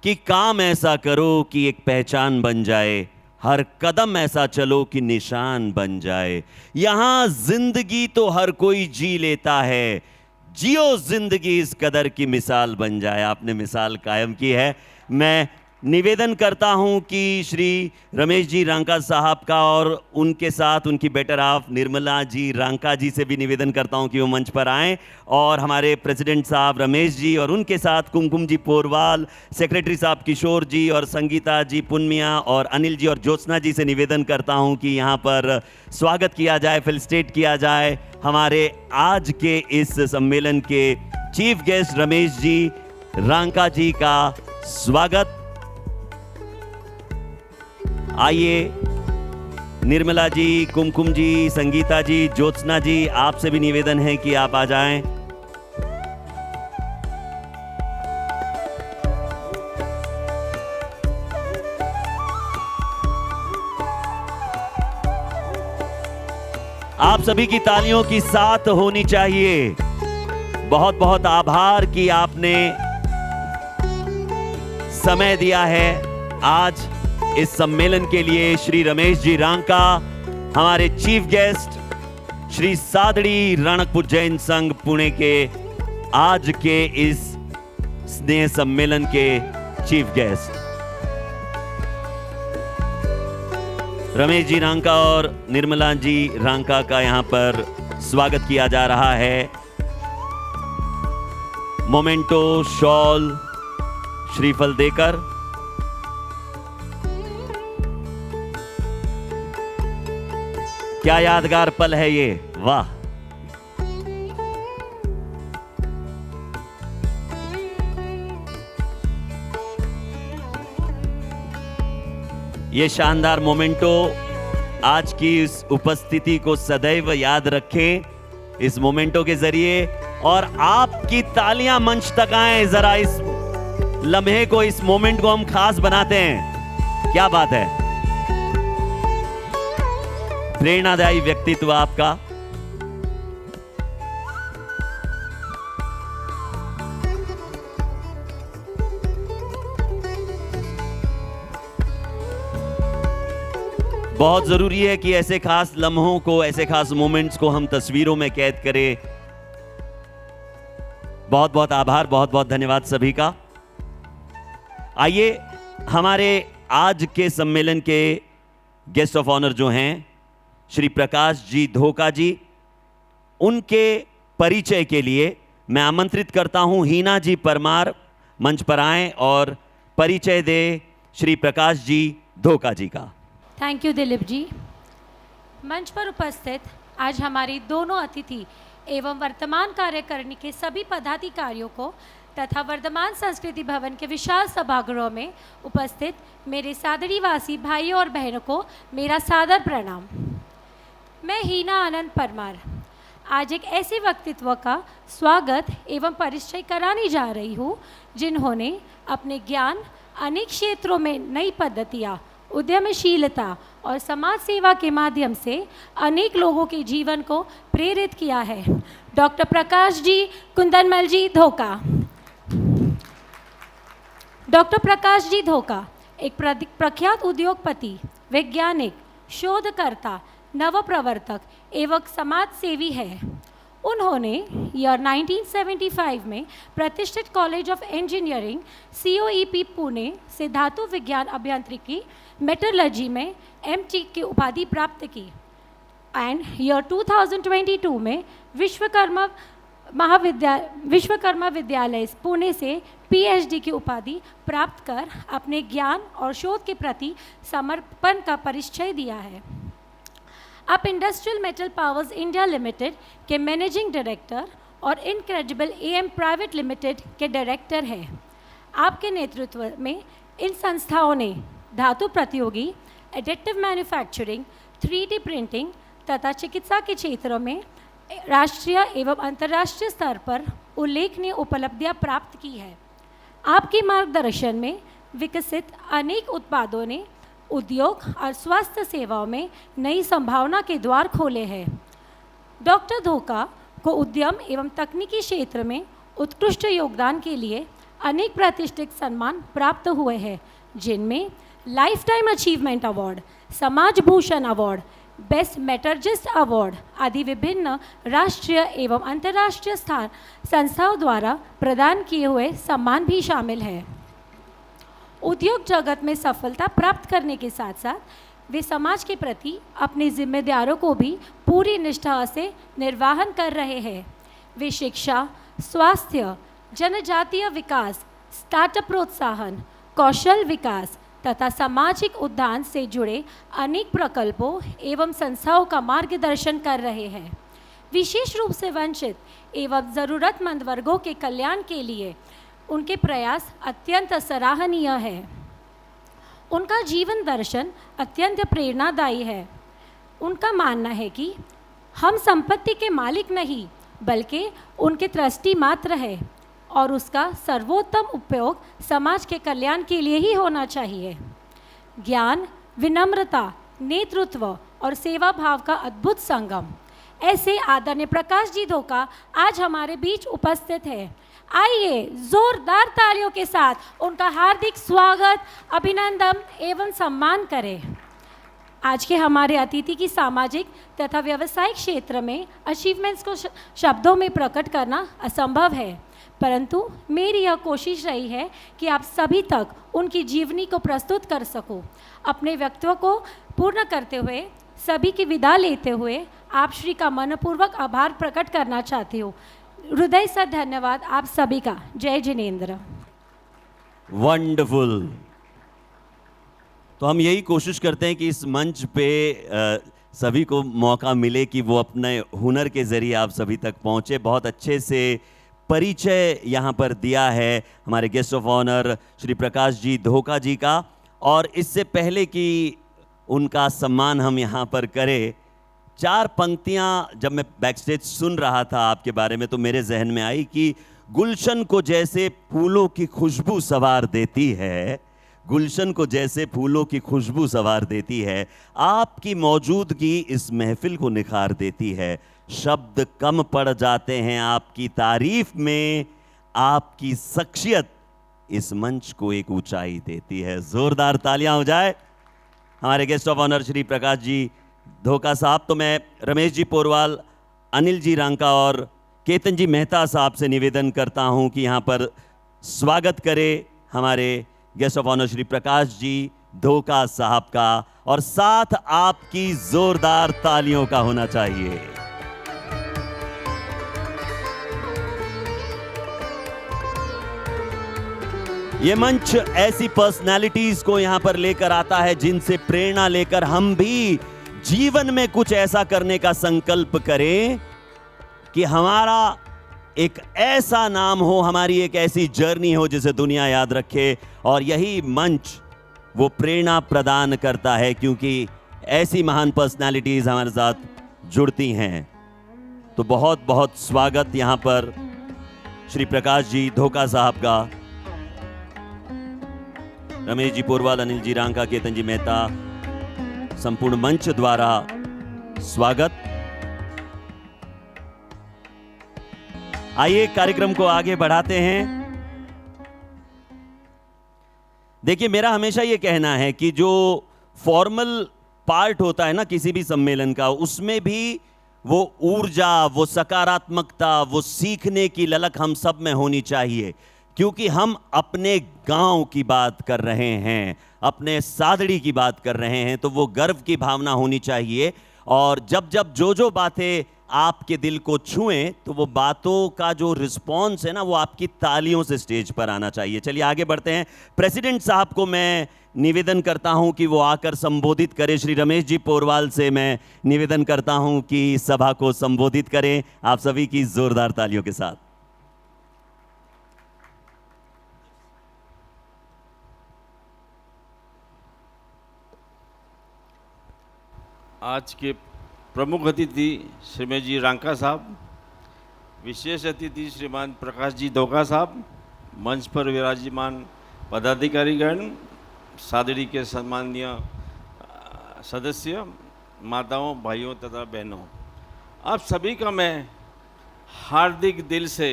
कि काम ऐसा करो कि एक पहचान बन जाए, हर कदम ऐसा चलो कि निशान बन जाए। यहाँ जिंदगी तो हर कोई जी लेता है, जियो जिंदगी इस कदर की मिसाल बन जाए। आपने मिसाल कायम की है। मैं निवेदन करता हूं कि श्री रमेश जी रांका साहब का और उनके साथ उनकी बेटर हाफ निर्मला जी रांका जी से भी निवेदन करता हूं कि वो मंच पर आएं, और हमारे प्रेसिडेंट साहब रमेश जी और उनके साथ कुमकुम जी पोरवाल, सेक्रेटरी साहब किशोर जी और संगीता जी पुन्मिया और अनिल जी और ज्योत्सना जी से निवेदन करता हूं कि यहाँ पर स्वागत किया जाए, फेलिसिटेट किया जाए हमारे आज के इस सम्मेलन के चीफ गेस्ट रमेश जी रांका जी का स्वागत। आइए निर्मला जी, कुमकुम जी, संगीता जी, ज्योत्सना जी, आपसे भी निवेदन है कि आप आ जाएं। आप सभी की तालियों की साथ होनी चाहिए। बहुत बहुत आभार कि आपने समय दिया है आज इस सम्मेलन के लिए। श्री रमेश जी रांका, हमारे चीफ गेस्ट श्री सादड़ी राणकपुर जैन संघ पुणे के आज के इस स्नेह सम्मेलन के चीफ गेस्ट। रमेश जी रांका और निर्मला जी रांका का यहाँ पर स्वागत किया जा रहा है। मोमेंटो, शॉल, श्रीफल देकर क्या यादगार पल है ये, वाह। ये शानदार मोमेंटो आज की इस उपस्थिति को सदैव याद रखें इस मोमेंटो के जरिए, और आपकी तालियां मंच तक आए। जरा इस लम्हे को, इस मोमेंट को हम खास बनाते हैं। क्या बात है, प्रेरणादायी व्यक्तित्व आपका। बहुत ज़रूरी है कि ऐसे खास लम्हों को, ऐसे खास मोमेंट्स को हम तस्वीरों में कैद करें। बहुत बहुत आभार, बहुत बहुत धन्यवाद सभी का। आइए हमारे आज के सम्मेलन के गेस्ट ऑफ ऑनर जो हैं श्री प्रकाश जी धोका जी, उनके परिचय के लिए मैं आमंत्रित करता हूं हीना जी परमार मंच पर आएं और परिचय दे श्री प्रकाश जी धोका जी का। थैंक यू दिलीप जी। मंच पर उपस्थित आज हमारी दोनों अतिथि एवं वर्तमान कार्यकारिणी के सभी पदाधिकारियों को तथा वर्धमान संस्कृति भवन के विशाल सभागृह में उपस्थित मेरे सादड़ीवासी भाइयों और बहनों को मेरा सादर प्रणाम। मैं हीना आनंद परमार आज एक ऐसे व्यक्तित्व का स्वागत एवं परिचय कराने जा रही हूँ जिन्होंने अपने ज्ञान अनेक क्षेत्रों में नई पद्धतियाँ, उद्यमशीलता और समाज सेवा के माध्यम से अनेक लोगों के जीवन को प्रेरित किया है। डॉक्टर प्रकाश जी कुंदनमल जी धोका। डॉक्टर प्रकाश जी धोका एक प्रख्यात उद्योगपति, वैज्ञानिक, शोधकर्ता, नवप्रवर्तक एवं समाज सेवी है। उन्होंने ईयर 1975 में प्रतिष्ठित college of engineering COEP Pune से धातु विज्ञान अभियांत्रिकी मेटलर्जी में MTech की उपाधि प्राप्त की एंड ईयर 2022 में विश्वकर्मा विद्यालय पुणे से PhD की उपाधि प्राप्त कर अपने ज्ञान और शोध के प्रति समर्पण का परिचय दिया है। आप industrial metal powers India limited के मैनेजिंग डायरेक्टर और इनक्रेडिबल AM प्राइवेट लिमिटेड के डायरेक्टर हैं। आपके नेतृत्व में इन संस्थाओं ने धातु प्रतियोगी, एडिटिव मैन्युफैक्चरिंग, 3D प्रिंटिंग तथा चिकित्सा के क्षेत्रों में राष्ट्रीय एवं अंतर्राष्ट्रीय स्तर पर उल्लेखनीय उपलब्धियां प्राप्त की है। आपके मार्गदर्शन में विकसित अनेक उत्पादों ने उद्योग और स्वास्थ्य सेवाओं में नई संभावना के द्वार खोले हैं। डॉक्टर धोका को उद्यम एवं तकनीकी क्षेत्र में उत्कृष्ट योगदान के लिए अनेक प्रतिष्ठित सम्मान प्राप्त हुए हैं, जिनमें लाइफ टाइम अचीवमेंट अवार्ड, समाज Bhushan award, best metallurgist award आदि विभिन्न राष्ट्रीय एवं अंतर्राष्ट्रीय संस्थाओं द्वारा प्रदान किए हुए सम्मान भी शामिल हैं। उद्योग जगत में सफलता प्राप्त करने के साथ साथ वे समाज के प्रति अपनी जिम्मेदारियों को भी पूरी निष्ठा से निर्वाहन कर रहे हैं। वे शिक्षा, स्वास्थ्य, जनजातीय विकास, स्टार्टअप प्रोत्साहन, कौशल विकास तथा सामाजिक उद्यान से जुड़े अनेक प्रकल्पों एवं संस्थाओं का मार्गदर्शन कर रहे हैं। विशेष रूप से वंचित एवं ज़रूरतमंद वर्गों के कल्याण के लिए उनके प्रयास अत्यंत सराहनीय है। उनका जीवन दर्शन अत्यंत प्रेरणादायी है। उनका मानना है कि हम संपत्ति के मालिक नहीं बल्कि उनके ट्रस्टी मात्र है और उसका सर्वोत्तम उपयोग समाज के कल्याण के लिए ही होना चाहिए। ज्ञान, विनम्रता, नेतृत्व और सेवा भाव का अद्भुत संगम, ऐसे आदरणीय प्रकाश जी धोका आज हमारे बीच उपस्थित है। आइए जोरदार तालियों के साथ उनका हार्दिक स्वागत, अभिनंदन एवं सम्मान करें। आज के हमारे अतिथि की सामाजिक तथा व्यावसायिक क्षेत्र में अचीवमेंट्स को शब्दों में प्रकट करना असंभव है, परंतु मेरी यह कोशिश रही है कि आप सभी तक उनकी जीवनी को प्रस्तुत कर सकूं। अपने व्यक्तित्व को पूर्ण करते हुए सभी की विदा लेते हुए आप श्री का मनपूर्वक आभार प्रकट करना चाहती हूँ। हृदय से धन्यवाद आप सभी का। जय जिनेंद्र। वंडरफुल। तो हम यही कोशिश करते हैं कि इस मंच पे सभी को मौका मिले कि वो अपने हुनर के ज़रिए आप सभी तक पहुँचे। बहुत अच्छे से परिचय यहाँ पर दिया है हमारे guest of honour Shri Prakash ji धोका जी का। और इससे पहले कि उनका सम्मान हम यहाँ पर करें, चार पंक्तियाँ जब मैं बैकस्टेज सुन रहा था आपके बारे में तो मेरे जहन में आई कि गुलशन को जैसे फूलों की खुशबू सवार देती है, गुलशन को जैसे फूलों की खुशबू सवार देती है, आपकी मौजूदगी इस महफिल को निखार देती है। शब्द कम पड़ जाते हैं आपकी तारीफ में, आपकी शख्सियत इस मंच को एक ऊंचाई देती है। जोरदार तालियां हो जाए। हमारे guest of honour Shri Prakash ji धोका साहब, तो मैं रमेश जी पोरवाल, अनिल जी रांका और केतन जी मेहता साहब से निवेदन करता हूं कि यहाँ पर स्वागत करें हमारे guest of honour Shri Prakash ji धोका साहब का, और साथ आपकी जोरदार तालियों का होना चाहिए। ये मंच ऐसी पर्सनालिटीज को यहां पर लेकर आता है जिनसे प्रेरणा लेकर हम भी जीवन में कुछ ऐसा करने का संकल्प करें कि हमारा एक ऐसा नाम हो, हमारी एक ऐसी जर्नी हो जिसे दुनिया याद रखे। और यही मंच वो प्रेरणा प्रदान करता है, क्योंकि ऐसी महान पर्सनालिटीज हमारे साथ जुड़ती हैं। तो बहुत बहुत स्वागत यहां पर श्री प्रकाश जी धोका साहब का, रमेश जी पोरवाल, अनिल जी रांका, केतन जी मेहता, संपूर्ण मंच द्वारा स्वागत। आइए कार्यक्रम को आगे बढ़ाते हैं। देखिए, मेरा हमेशा ये कहना है कि जो फॉर्मल पार्ट होता है ना किसी भी सम्मेलन का, उसमें भी वो ऊर्जा, वो सकारात्मकता, वो सीखने की ललक हम सब में होनी चाहिए, क्योंकि हम अपने गांव की बात कर रहे हैं, अपने सादड़ी की बात कर रहे हैं, तो वो गर्व की भावना होनी चाहिए। और जब जब जो बातें आपके दिल को छुएं, तो वो बातों का जो रिस्पॉन्स है ना, वो आपकी तालियों से स्टेज पर आना चाहिए। चलिए आगे बढ़ते हैं। प्रेसिडेंट साहब को मैं निवेदन करता हूं कि वो आकर संबोधित करें। श्री रमेश जी पोरवाल से मैं निवेदन करता हूं कि सभा को संबोधित करें, आप सभी की जोरदार तालियों के साथ। आज के प्रमुख अतिथि श्रीमती जी रांका साहब, विशेष अतिथि श्रीमान प्रकाश जी धोका साहब, मंच पर विराजमान पदाधिकारीगण, सादड़ी के सम्माननीय सदस्य, माताओं, भाइयों तथा बहनों, आप सभी का मैं हार्दिक दिल से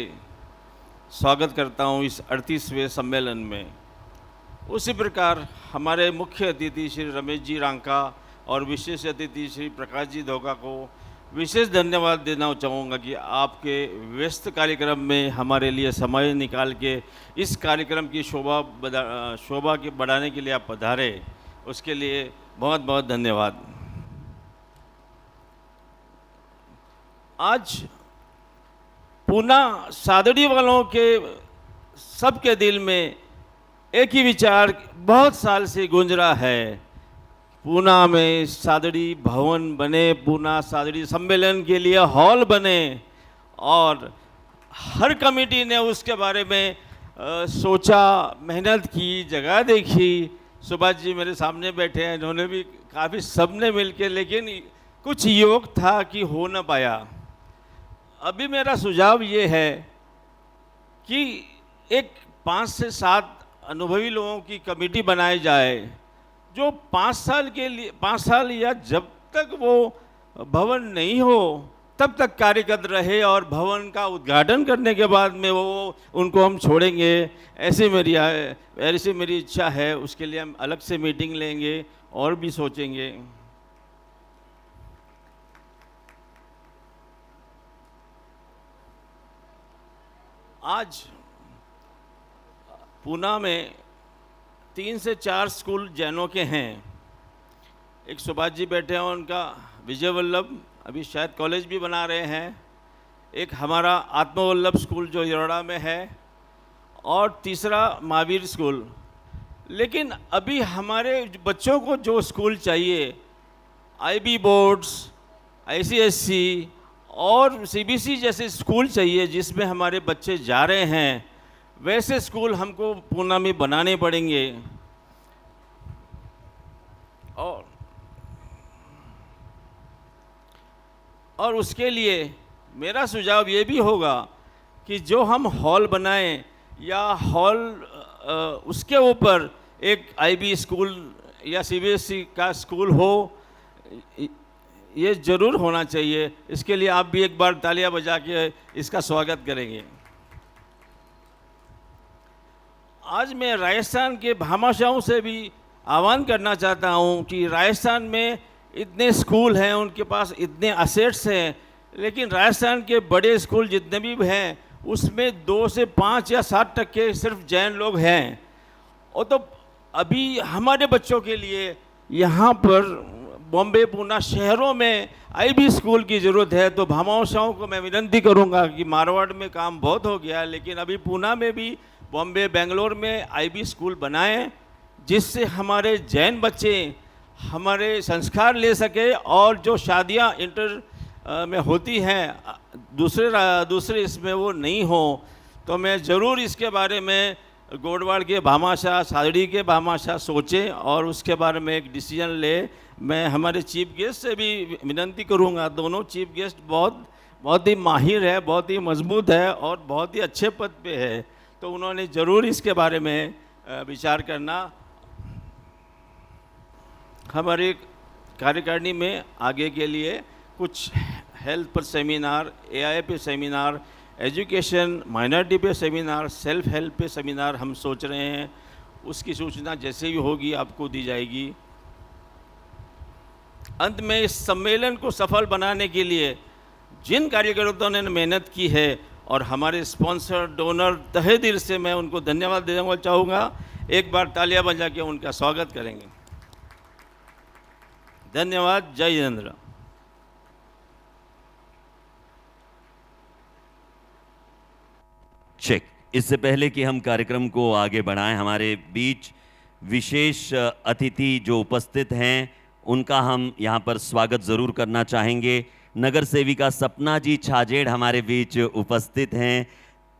स्वागत करता हूं इस 38वें सम्मेलन में। उसी प्रकार हमारे मुख्य अतिथि श्री रमेश जी रांका और विशेष अतिथि श्री प्रकाश जी धोका को विशेष धन्यवाद देना चाहूँगा कि आपके व्यस्त कार्यक्रम में हमारे लिए समय निकाल के इस कार्यक्रम की शोभा के बढ़ाने के लिए आप पधारे, उसके लिए बहुत बहुत धन्यवाद। आज पूना सादड़ी वालों के सबके दिल में एक ही विचार बहुत साल से गूंज रहा है, पूना में सादड़ी भवन बने, पूना सादड़ी सम्मेलन के लिए हॉल बने, और हर कमेटी ने उसके बारे में सोचा, मेहनत की, जगह देखी। सुभाष जी मेरे सामने बैठे हैं, इन्होंने भी काफ़ी सबने मिलके, लेकिन कुछ योग था कि हो न पाया। अभी मेरा सुझाव ये है कि एक 5 से 7 अनुभवी लोगों की कमेटी बनाई जाए, जो 5 साल या जब तक वो भवन नहीं हो तब तक कार्यरत रहे, और भवन का उद्घाटन करने के बाद में वो उनको हम छोड़ेंगे। ऐसी मेरी इच्छा है। उसके लिए हम अलग से मीटिंग लेंगे और भी सोचेंगे। आज पूना में 3 से 4 स्कूल जैनों के हैं। एक सुभाष जी बैठे हैं, उनका विजय वल्लभ अभी शायद कॉलेज भी बना रहे हैं। एक हमारा आत्मवल्लभ स्कूल जो यरोड़ा में है, और तीसरा महावीर स्कूल। लेकिन अभी हमारे बच्चों को जो स्कूल चाहिए, IB बोर्ड्स, ICSC और CBC जैसे स्कूल चाहिए जिसमें हमारे बच्चे जा रहे हैं, वैसे स्कूल हमको पूना में बनाने पड़ेंगे। और उसके लिए मेरा सुझाव ये भी होगा कि जो हम हॉल बनाएं, या हॉल उसके ऊपर एक IB स्कूल या CBSE का स्कूल हो, ये ज़रूर होना चाहिए। इसके लिए आप भी एक बार तालियां बजा के इसका स्वागत करेंगे। आज मैं राजस्थान के भामाशाहों से भी आह्वान करना चाहता हूँ कि राजस्थान में इतने स्कूल हैं, उनके पास इतने असेट्स हैं, लेकिन राजस्थान के बड़े स्कूल जितने भी हैं उसमें 2 से 5 या 7% सिर्फ जैन लोग हैं। और तो अभी हमारे बच्चों के लिए यहाँ पर बॉम्बे, पूना शहरों में आईबी स्कूल की ज़रूरत है। तो भामाशाहों को मैं विनती करूँगा कि मारवाड़ में काम बहुत हो गया, लेकिन अभी पूना में भी, बॉम्बे, बेंगलोर में आईबी स्कूल बनाएं, जिससे हमारे जैन बच्चे हमारे संस्कार ले सके और जो शादियाँ इंटर में होती हैं दूसरे इसमें वो नहीं हो। तो मैं ज़रूर इसके बारे में गोडवाड़ के भामाशाह, सादड़ी के भामाशाह सोचें और उसके बारे में एक डिसीजन ले। मैं हमारे चीफ गेस्ट से भी विनती करूंगा, दोनों चीफ गेस्ट बहुत ही माहिर है, बहुत ही मजबूत है और बहुत ही अच्छे पद पे है, तो उन्होंने ज़रूर इसके बारे में विचार करना। हमारे कार्यकारिणी में आगे के लिए कुछ हेल्थ पर सेमिनार, एआई पे सेमिनार, एजुकेशन, माइनॉरिटी पे सेमिनार, सेल्फ हेल्प पे सेमिनार हम सोच रहे हैं। उसकी सूचना जैसे भी होगी आपको दी जाएगी। अंत में इस सम्मेलन को सफल बनाने के लिए जिन कार्यकर्ताओं ने मेहनत की है और हमारे स्पॉन्सर, डोनर, तहे दिल से मैं उनको धन्यवाद देना चाहूँगा। एक बार तालियां बजा के उनका स्वागत करेंगे। धन्यवाद। जय जिनेंद्र। चेक। इससे पहले कि हम कार्यक्रम को आगे बढ़ाएं, हमारे बीच विशेष अतिथि जो उपस्थित हैं उनका हम यहाँ पर स्वागत ज़रूर करना चाहेंगे। नगर सेविका सपना जी छाजेड़ हमारे बीच उपस्थित हैं।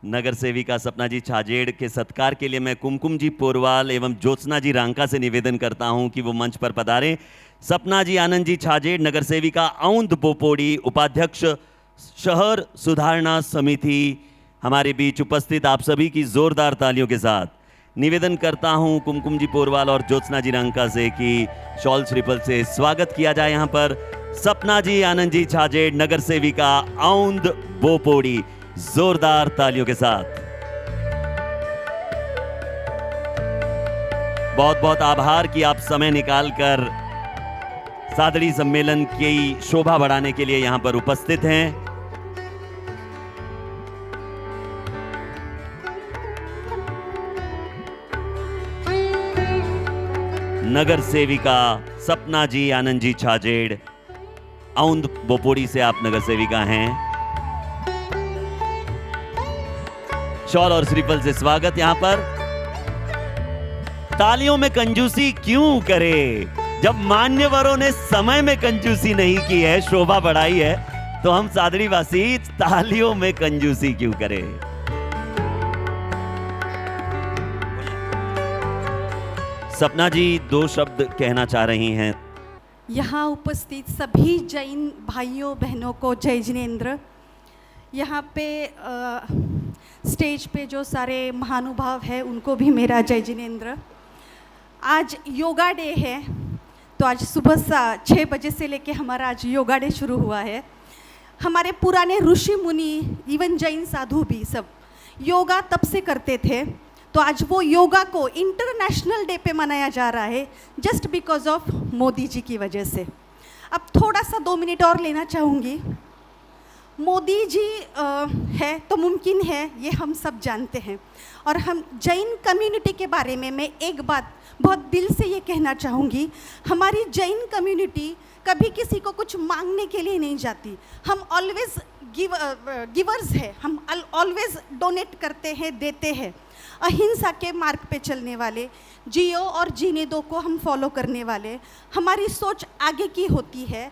नगर सेविका सपना जी छाजेड़ के सत्कार के लिए मैं कुमकुम जी पोरवाल एवं ज्योत्सना जी रांका से निवेदन करता हूं कि वो मंच पर पधारें। सपना जी आनंद जी छाजेड़, नगर सेविका औंध बोपोड़ी, उपाध्यक्ष शहर सुधारणा समिति, हमारे बीच उपस्थित आप सभी की जोरदार तालियों के साथ निवेदन करता हूं कुमकुम जी पोरवाल और ज्योत्सना जी रांका से कि शॉल श्रीफल से स्वागत किया जाए। यहाँ पर सपना जी आनंद जी छाजेड़, नगर सेविका औंध बोपोड़ी, जोरदार तालियों के साथ। बहुत बहुत आभार कि आप समय निकालकर सादड़ी सम्मेलन की शोभा बढ़ाने के लिए यहां पर उपस्थित हैं। नगर सेविका सपना जी आनंद जी छाजेड़, औंध बोपोड़ी से आप नगर सेविका हैं। शॉल और श्रीफल से स्वागत। यहां पर तालियों में कंजूसी क्यों करे, जब मान्यवरों ने समय में कंजूसी नहीं की है, शोभा बढ़ाई है, तो हम सादड़ी वासी तालियों में कंजूसी क्यों करें। सपना जी 2 शब्द कहना चाह रही हैं। यहाँ उपस्थित सभी जैन भाइयों बहनों को जय जिनेंद्र। यहाँ पे स्टेज पे जो सारे महानुभाव हैं उनको भी मेरा जय जिनेंद्र। आज योगा डे है, तो आज सुबह 6 बजे से लेके हमारा आज योगा डे शुरू हुआ है। हमारे पुराने ऋषि मुनि, इवन जैन साधु भी सब योगा तब से करते थे, तो आज वो योगा को इंटरनेशनल डे पे मनाया जा रहा है just because of Modi ji की वजह से। अब थोड़ा सा 2 मिनट और लेना चाहूँगी। मोदी जी है तो मुमकिन है, ये हम सब जानते हैं। और हम जैन कम्युनिटी के बारे में मैं एक बात बहुत दिल से ये कहना चाहूँगी, हमारी जैन कम्युनिटी कभी किसी को कुछ मांगने के लिए नहीं जाती। हम ऑलवेज गिवर्स है, हम ऑलवेज डोनेट करते हैं, देते हैं। अहिंसा के मार्ग पे चलने वाले, जियो और जीने दो को हम फॉलो करने वाले, हमारी सोच आगे की होती है।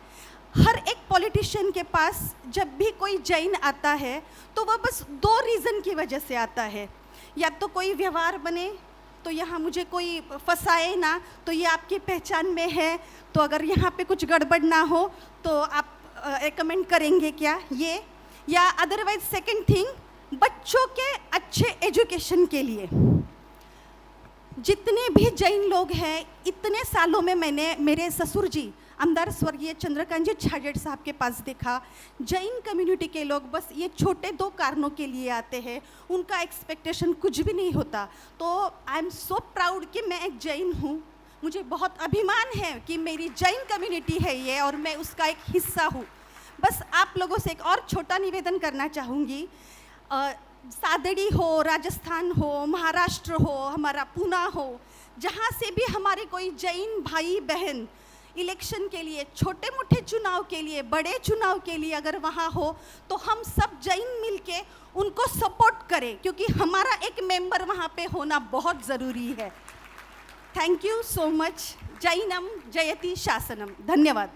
हर एक पॉलिटिशियन के पास जब भी कोई जैन आता है तो वह बस 2 रीज़न की वजह से आता है, या तो कोई व्यवहार बने, तो यहाँ मुझे कोई फंसाए ना, तो ये आपकी पहचान में है, तो अगर यहाँ पे कुछ गड़बड़ ना हो तो आप रिकमेंड करेंगे क्या, ये, या अदरवाइज सेकंड थिंग, बच्चों के अच्छे एजुकेशन के लिए। जितने भी जैन लोग हैं, इतने सालों में मैंने मेरे ससुर जी आमदार स्वर्गीय चंद्रकांत जी छाजेड़ साहब के पास देखा, जैन कम्युनिटी के लोग बस ये छोटे 2 कारणों के लिए आते हैं, उनका एक्सपेक्टेशन कुछ भी नहीं होता। तो आई एम सो प्राउड कि मैं एक जैन हूँ। मुझे बहुत अभिमान है कि मेरी जैन कम्युनिटी है ये और मैं उसका एक हिस्सा हूँ। बस आप लोगों से एक और छोटा निवेदन करना चाहूँगी। सादड़ी हो, राजस्थान हो, महाराष्ट्र हो, हमारा पूना हो, जहाँ से भी हमारे कोई जैन भाई बहन इलेक्शन के लिए, छोटे मोटे चुनाव के लिए, बड़े चुनाव के लिए अगर वहाँ हो तो हम सब जैन मिलके उनको सपोर्ट करें, क्योंकि हमारा एक मेंबर वहाँ पे होना बहुत ज़रूरी है। Thank you so much. Jainam जयती शासनम। धन्यवाद।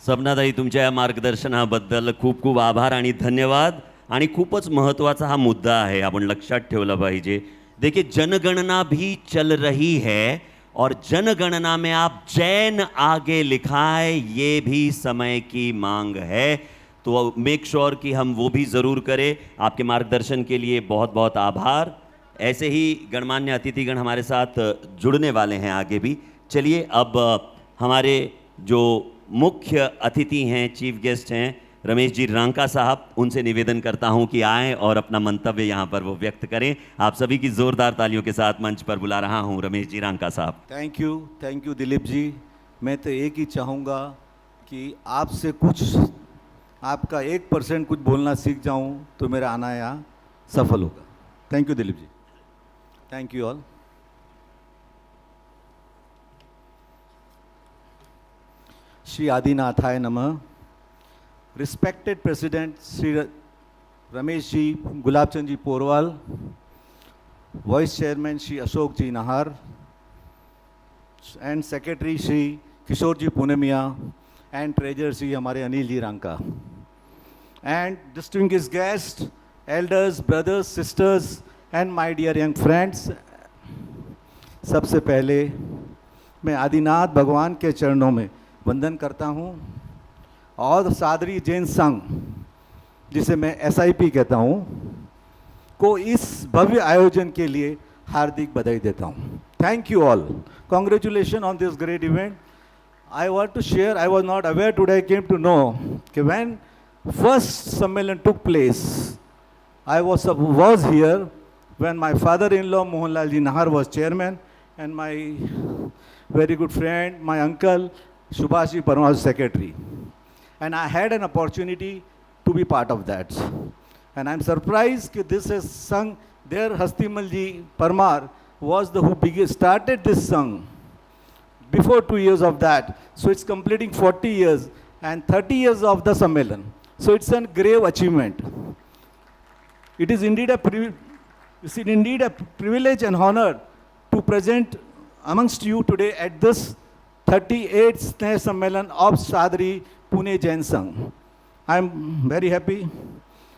सपनाताई, तुमच्या या मार्गदर्शनाबद्दल खूप खूप आभार आणि धन्यवाद। आणि खूपच महत्त्वाचा हा मुद्दा आहे, आपण लक्षात ठेवला पाहिजे। देखिए, जनगणना भी चल रही है और जनगणना में आप जैन आगे लिखाए, ये भी समय की मांग है। तो मेक श्योर कि हम वो भी ज़रूर करें। आपके मार्गदर्शन के लिए बहुत बहुत आभार। ऐसे ही गणमान्य अतिथिगण हमारे साथ जुड़ने वाले हैं आगे भी। चलिए, अब हमारे जो मुख्य अतिथि हैं, चीफ गेस्ट हैं, रमेश जी रांका साहब, उनसे निवेदन करता हूं कि आएं और अपना मंतव्य यहां पर वो व्यक्त करें। आप सभी की जोरदार तालियों के साथ मंच पर बुला रहा हूं रमेश जी रांका साहब। थैंक यू दिलीप जी। मैं तो एक ही चाहूँगा कि आपसे कुछ, आपका 1% कुछ बोलना सीख जाऊं तो मेरा आना यहाँ सफल होगा। Thank you Dilip ji. Thank you all. Shri आदिनाथाय नमः। Respected President Sri Ramesh ji, Gulabchand ji Porwal, Vice Chairman Sri Ashok ji Nahar, and Secretary Sri Kishore ji Punemiya, and Treasurer Sri Hamare Anil ji Ranka, and distinguished guests, elders, brothers, sisters, and my dear young friends, सबसे पहले मैं आदिनाथ भगवान के चरणों में वंदन करता हूँ और सादरी जैन संघ, जिसे मैं SIP कहता हूँ, को इस भव्य आयोजन के लिए हार्दिक बधाई देता हूँ। Thank you all. Congratulation on this great event. I want to share, I was not aware today, I came to know कि व्हेन फर्स्ट सम्मेलन took place, I was here when my father-in-law Mohanlal ji Nahar was chairman and my very good friend, my uncle Subhash ji Parmar was secretary. And I had an opportunity to be part of that. And I'm surprised that this is sung there. Hastimal ji Parmar was the who started this song before 2 years of that. So it's completing 40 years and 30 years of the Sammelan. So it's a grave achievement. It is indeed a privilege and honor to present amongst you today at this 38th Sneh Sammelan of Sadri Pune Jain संघ। I am very happy.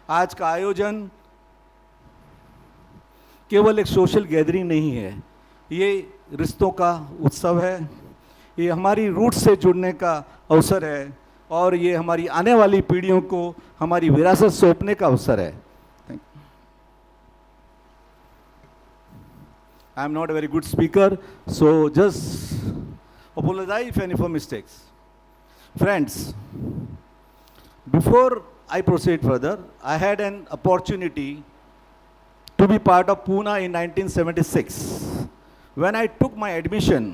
आज का आयोजन केवल एक सोशल गैदरिंग नहीं है, ये रिश्तों का उत्सव है, ये हमारी रूट से जुड़ने का अवसर है और ये हमारी आने वाली पीढ़ियों को हमारी विरासत सौंपने का अवसर है। I am not a very good speaker, so just apologize if any for mistakes. Friends, before I proceed further, I had an opportunity to be part of Pune in 1976 when I took my admission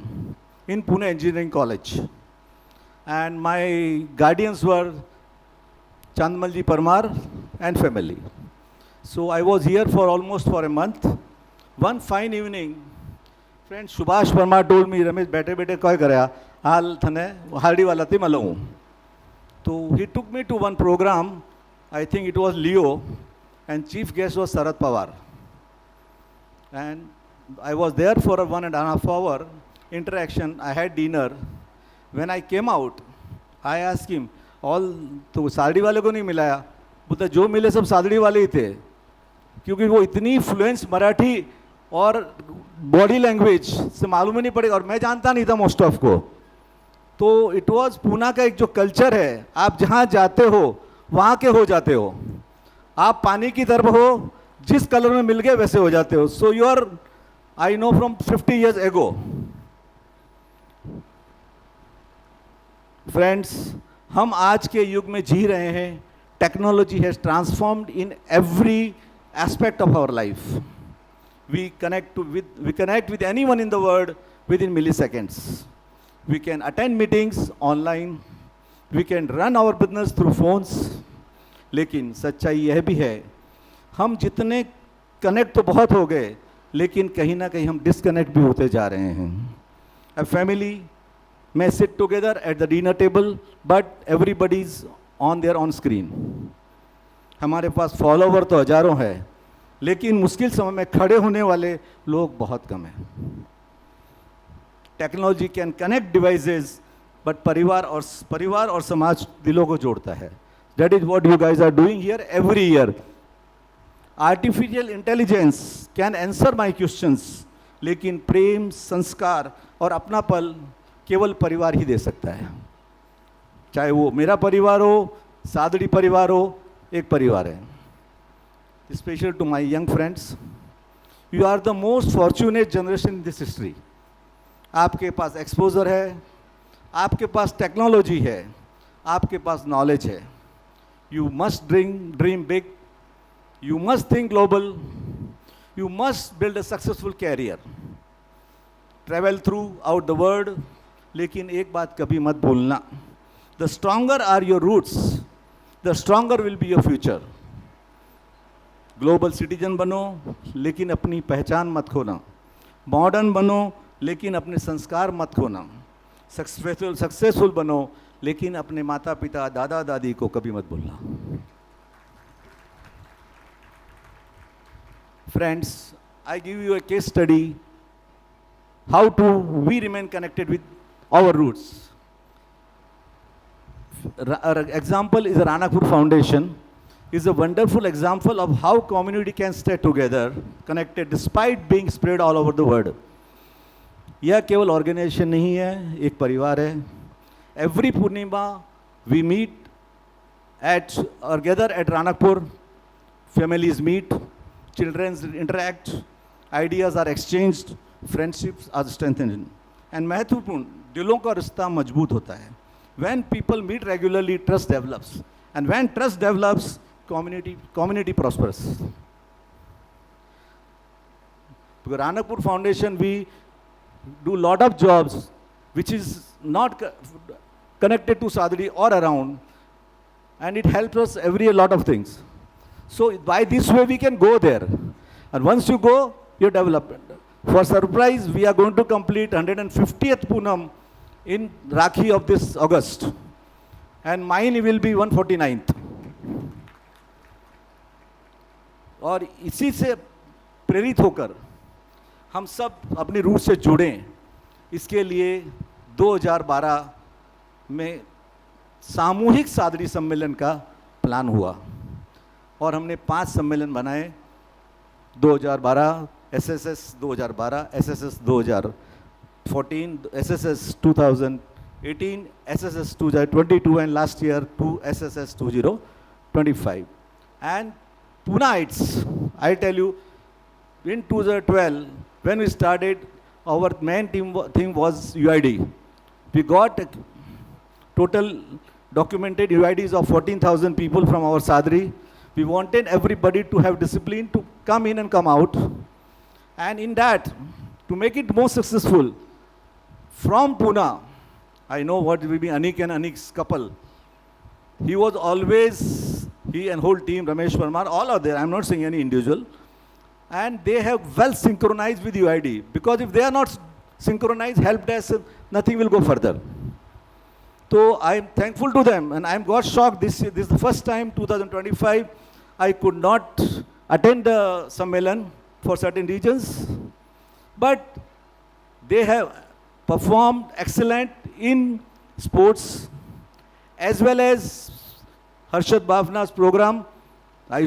in Pune Engineering College. And my guardians were Chandmalji Parmar and family. So I was here for almost for a month. One fine evening, friend Subhash Parmar told me, Ramesh, bete bete koi karya? हाल थने हार्डी वाला थी मलूँ। तो he took me to one program, I think it was Leo, and chief guest was Sharad Pawar. And I was there for a 1.5 hour interaction. I had dinner. When I came out, I asked him, all तो सादड़ी वाले को नहीं मिलाया, बोलता जो मिले सब सादड़ी वाले ही थे, क्योंकि वो इतनी फ्लुएंस मराठी और बॉडी लैंग्वेज से मालूम ही नहीं पड़ेगा, और मैं जानता नहीं था मोस्ट ऑफ को। तो इट वाज पूना का एक जो कल्चर है, आप जहाँ जाते हो वहाँ के हो जाते हो, आप पानी की तरफ हो, जिस कलर में मिल गए वैसे हो जाते हो। So you are, I know from 50 years ago। Friends, हम आज के युग में जी रहे हैं। Technology has transformed in every aspect of our life. We connect with anyone in the world within milliseconds. We can attend meetings online. We can run our business through phones. लेकिन सच्चाई यह भी है, हम जितने कनेक्ट तो बहुत हो गए, लेकिन कहीं ना कहीं हम डिस्कनेक्ट भी होते जा रहे हैं. A family may sit together at the dinner table, but everybody is on their own screen. हमारे पास फॉलोवर तो हजारों हैं, लेकिन मुश्किल समय में खड़े होने वाले लोग बहुत कम हैं. Technology can connect devices, but परिवार और समाज दिलों को जोड़ता है. That is what you guys are doing here every year. Artificial intelligence can answer my questions, लेकिन प्रेम, संस्कार और अपनापन केवल परिवार ही दे सकता है. चाहे वो मेरा परिवार हो, सादड़ी परिवार हो, एक परिवार है. Special to my young friends, you are the most fortunate generation in this history. आपके पास एक्सपोजर है, आपके पास टेक्नोलॉजी है, आपके पास नॉलेज है. You must dream big, you must think global, you must build a successful career, travel throughout the world. लेकिन एक बात कभी मत भूलना, the stronger are your roots, the stronger will be your future. Global citizen बनो, लेकिन अपनी पहचान मत खोना. मॉडर्न बनो, लेकिन अपने संस्कार मत खोना. सक्सेसफुल बनो, लेकिन अपने माता पिता, दादा दादी को कभी मत भूलना. Friends, I give you a case study how to we remain connected with our roots. Example is the Ranakpur Foundation is a wonderful example of how community can stay together, connected despite being spread all over the world. यह केवल ऑर्गेनाइजेशन नहीं है, एक परिवार है. Every Purnima we meet at or gather at Ranakpur. Families meet, children interact, ideas are exchanged, friendships are strengthened. And महत्वपूर्ण, दिलों का रिश्ता मजबूत होता है. When people meet regularly, trust develops. And when trust develops, community prospers. Because Ranakpur Foundation, we do lot of jobs which is not connected to Sadri or around, and it helps us a lot of things. So by this way we can go there. And once you go, you develop. For surprise, we are going to complete 150th Poonam in Rakhi of this August, and mine will be 149th. और इसी से प्रेरित होकर हम सब अपनी रूट से जुड़ें, इसके लिए 2012 में सामूहिक सादड़ी सम्मेलन का प्लान हुआ और हमने 5 सम्मेलन बनाए. 2012 SSS 2012, SSS 2014, SSS 2018, SSS 2022, and last year to SSS 2025. And Pune, I tell you, in 2012, when we started, our main thing was UID. We got a total documented UIDs of 14,000 people from our Sadri. We wanted everybody to have discipline to come in and come out. And in that, to make it more successful, from Pune, I know what will be Anik and Anik's couple. He was always, he and whole team, Ramesh Parmar, all are there. I'm not saying any individual. And they have well synchronized with UID. Because if they are not synchronized, help desk, nothing will go further. So I'm thankful to them, and I'm got shocked. This is the first time, 2025, I could not attend the Sammelan for certain regions. But they have performed excellent in sports, as well as Harshad Bhavna's program. I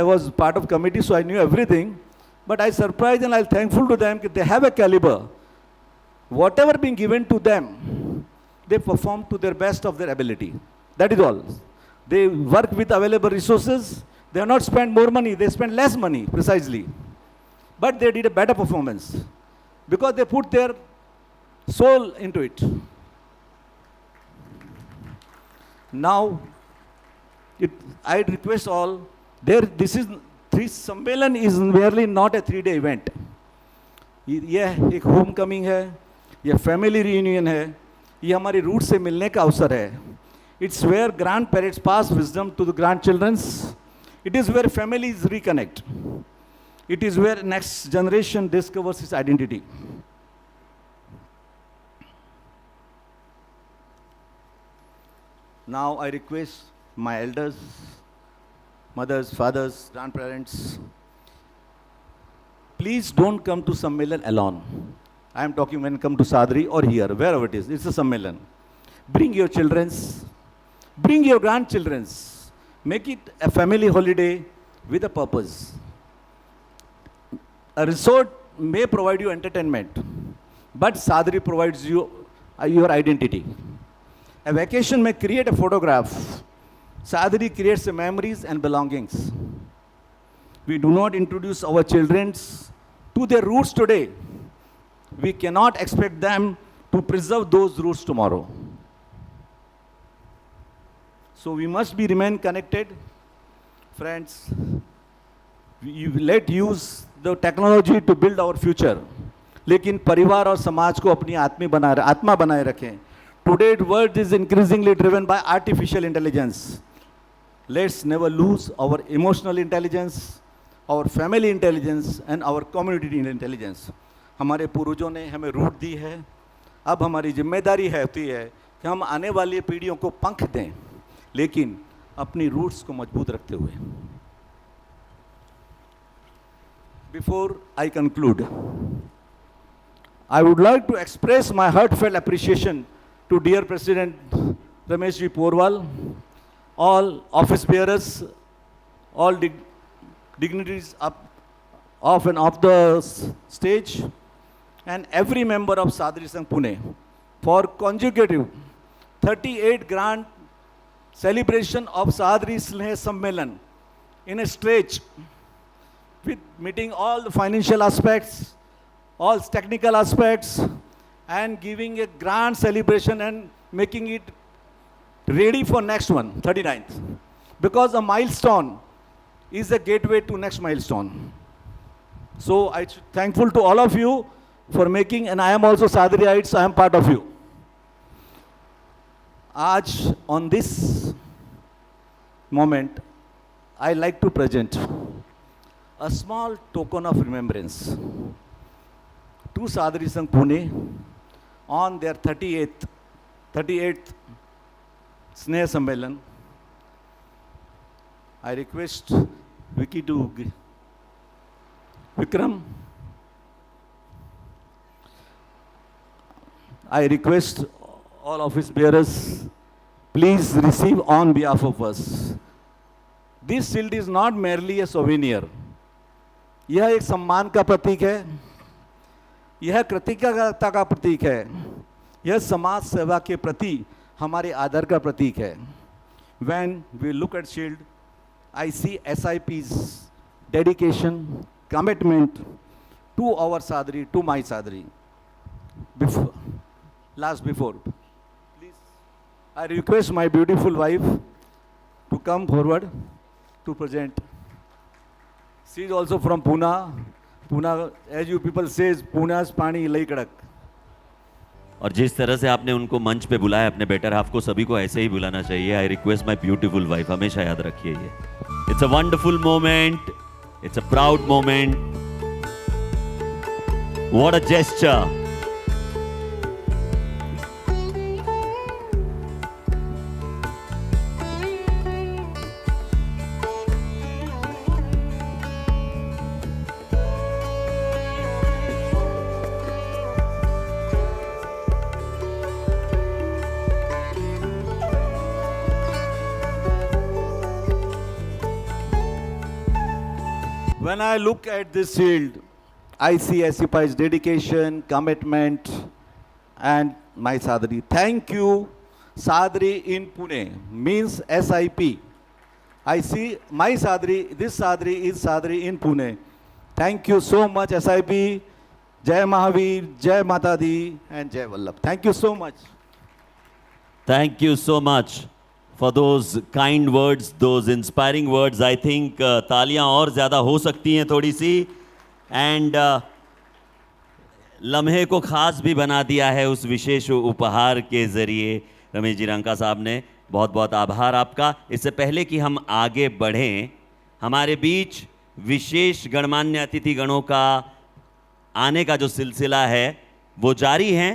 was part of committee, so I knew everything. But I surprised and I'm thankful to them that they have a caliber. Whatever being given to them, they perform to their best of their ability. That is all. They work with available resources. They have not spent more money. They spent less money, precisely. But they did a better performance because they put their soul into it. Now, I request all, this is, Sammelan is merely not a 3-day event. यह एक होम कमिंग है, ये फैमिली रीयूनियन है, ये हमारी रूट से मिलने का अवसर है. It's where grandparents pass wisdom to the grandchildren. It is where families reconnect. It is where next generation discovers its identity. Now I request my elders, mothers, fathers, grandparents, please don't come to Sammelan alone. I am talking when come to Sadri or here, wherever it is. It's a Sammelan. Bring your childrens, bring your grandchildrens. Make it a family holiday with a purpose. A resort may provide you entertainment, but Sadri provides you your identity. A vacation may create a photograph. Sadri creates memories and belongings. We do not introduce our children to their roots today. We cannot expect them to preserve those roots tomorrow. So we must remain connected. Friends, let use the technology to build our future. लेकिन परिवार और समाज को अपनी आत्मा बनाए रखें. Today the world is increasingly driven by artificial intelligence. Let's never lose our emotional intelligence, our family intelligence and our community intelligence. हमारे पूर्वजों ने हमें रूट दी है. अब हमारी जिम्मेदारी होती है कि हम आने वाली पीढ़ियों को पंख दें, लेकिन अपनी रूट्स को मजबूत रखते हुए. Before I conclude, I would like to express my heartfelt appreciation to dear President Ramesh Ji Porwal, all office bearers, all dignitaries of and off the stage, and every member of Sadri Sangh Pune for consecutive 38 grand celebration of Sadri Sneh Sammelan in a stretch, with meeting all the financial aspects, all technical aspects, and giving a grand celebration and making it ready for next one, 39th. Because a milestone is a gateway to next milestone. So I'm thankful to all of you for making, and I am also Sadriite, so I am part of you. Aaj, on this moment, I like to present a small token of remembrance to Sadri Sangh Pune on their 38th Sneh Sammelan. I request Vicky to Vikram. I request all office bearers, please receive on behalf of us. This shield is not merely a souvenir. यह एक सम्मान का प्रतीक है, यह कृतज्ञता का प्रतीक है, यह समाज सेवा के प्रति हमारे आदर का प्रतीक है. When we look at shield, I see SIP's dedication, commitment to our Sadri, to my Sadri. Before, please, I request my beautiful wife to come forward to present. She is also from Pune. Pune, as you people says, Pune's pani lai kadak. और जिस तरह से आपने उनको मंच पे बुलाया अपने बेटर हाफ को, सभी को ऐसे ही बुलाना चाहिए. I request my beautiful wife, हमेशा याद रखिए ये. It's a wonderful moment, it's a proud moment. What a gesture. When I look at this shield, I see SIP's dedication, commitment, and my Sadri. Thank you, Sadri in Pune, means SIP. I see my Sadri, this Sadri is Sadri in Pune. Thank you so much, SIP. Jai Mahavir, Jai Mata Di, and Jai Vallabh. Thank you so much. Thank you so much for those kind words, those inspiring words. I think तालियां और ज़्यादा हो सकती हैं थोड़ी सी. And लम्हे को खास भी बना दिया है उस विशेष उपहार के जरिए। रमेश जी रांका साहब ने बहुत बहुत आभार आपका। इससे पहले कि हम आगे बढ़ें, हमारे बीच विशेष गणमान्य अतिथि गणों का आने का जो सिलसिला है वो जारी है।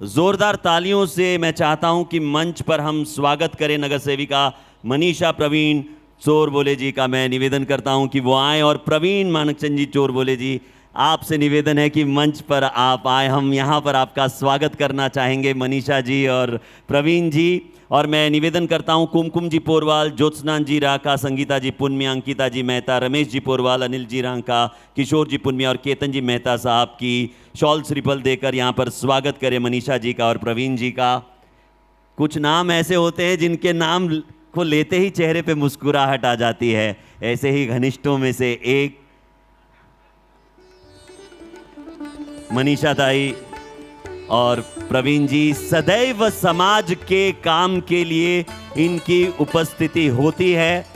जोरदार तालियों से मैं चाहता हूं कि मंच पर हम स्वागत करें नगर सेविका मनीषा प्रवीण चोरबोले जी का। मैं निवेदन करता हूं कि वो आए। और प्रवीण मानकचंद जी चोरबोले जी, आपसे निवेदन है कि मंच पर आप आए। हम यहाँ पर आपका स्वागत करना चाहेंगे, मनीषा जी और प्रवीण जी। और मैं निवेदन करता हूँ कुमकुम जी पोरवाल, ज्योत्सना जी राका, संगीता जी पुन्मिया, अंकिता जी मेहता, रमेश जी पोरवाल, अनिल जी रांका, किशोर जी पुन्मिया और केतन जी मेहता साहब की शॉल श्रीफल देकर यहाँ पर स्वागत करें मनीषा जी का और प्रवीण जी का। कुछ नाम ऐसे होते हैं जिनके नाम को लेते ही चेहरे पे मुस्कुराहट आ जाती है। ऐसे ही घनिष्ठों में से एक मनीषा दाई और प्रवीण जी, सदैव समाज के काम के लिए इनकी उपस्थिति होती है।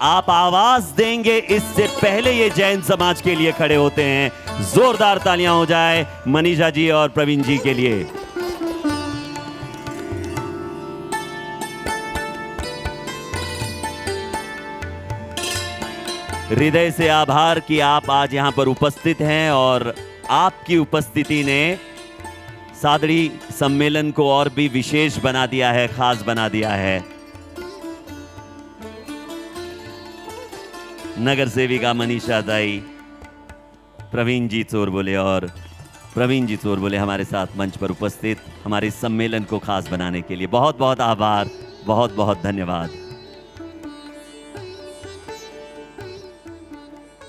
आप आवाज देंगे इससे पहले ये जैन समाज के लिए खड़े होते हैं। जोरदार तालियां हो जाए मनीषा जी और प्रवीण जी के लिए। हृदय से आभार कि आप आज यहां पर उपस्थित हैं और आपकी उपस्थिति ने सादड़ी सम्मेलन को और भी विशेष बना दिया है, खास बना दिया है। नगर सेविका मनीषा दाई, प्रवीण जी चोरबोले और प्रवीण जी चोरबोले हमारे साथ मंच पर उपस्थित, हमारे सम्मेलन को खास बनाने के लिए बहुत बहुत आभार, बहुत बहुत धन्यवाद।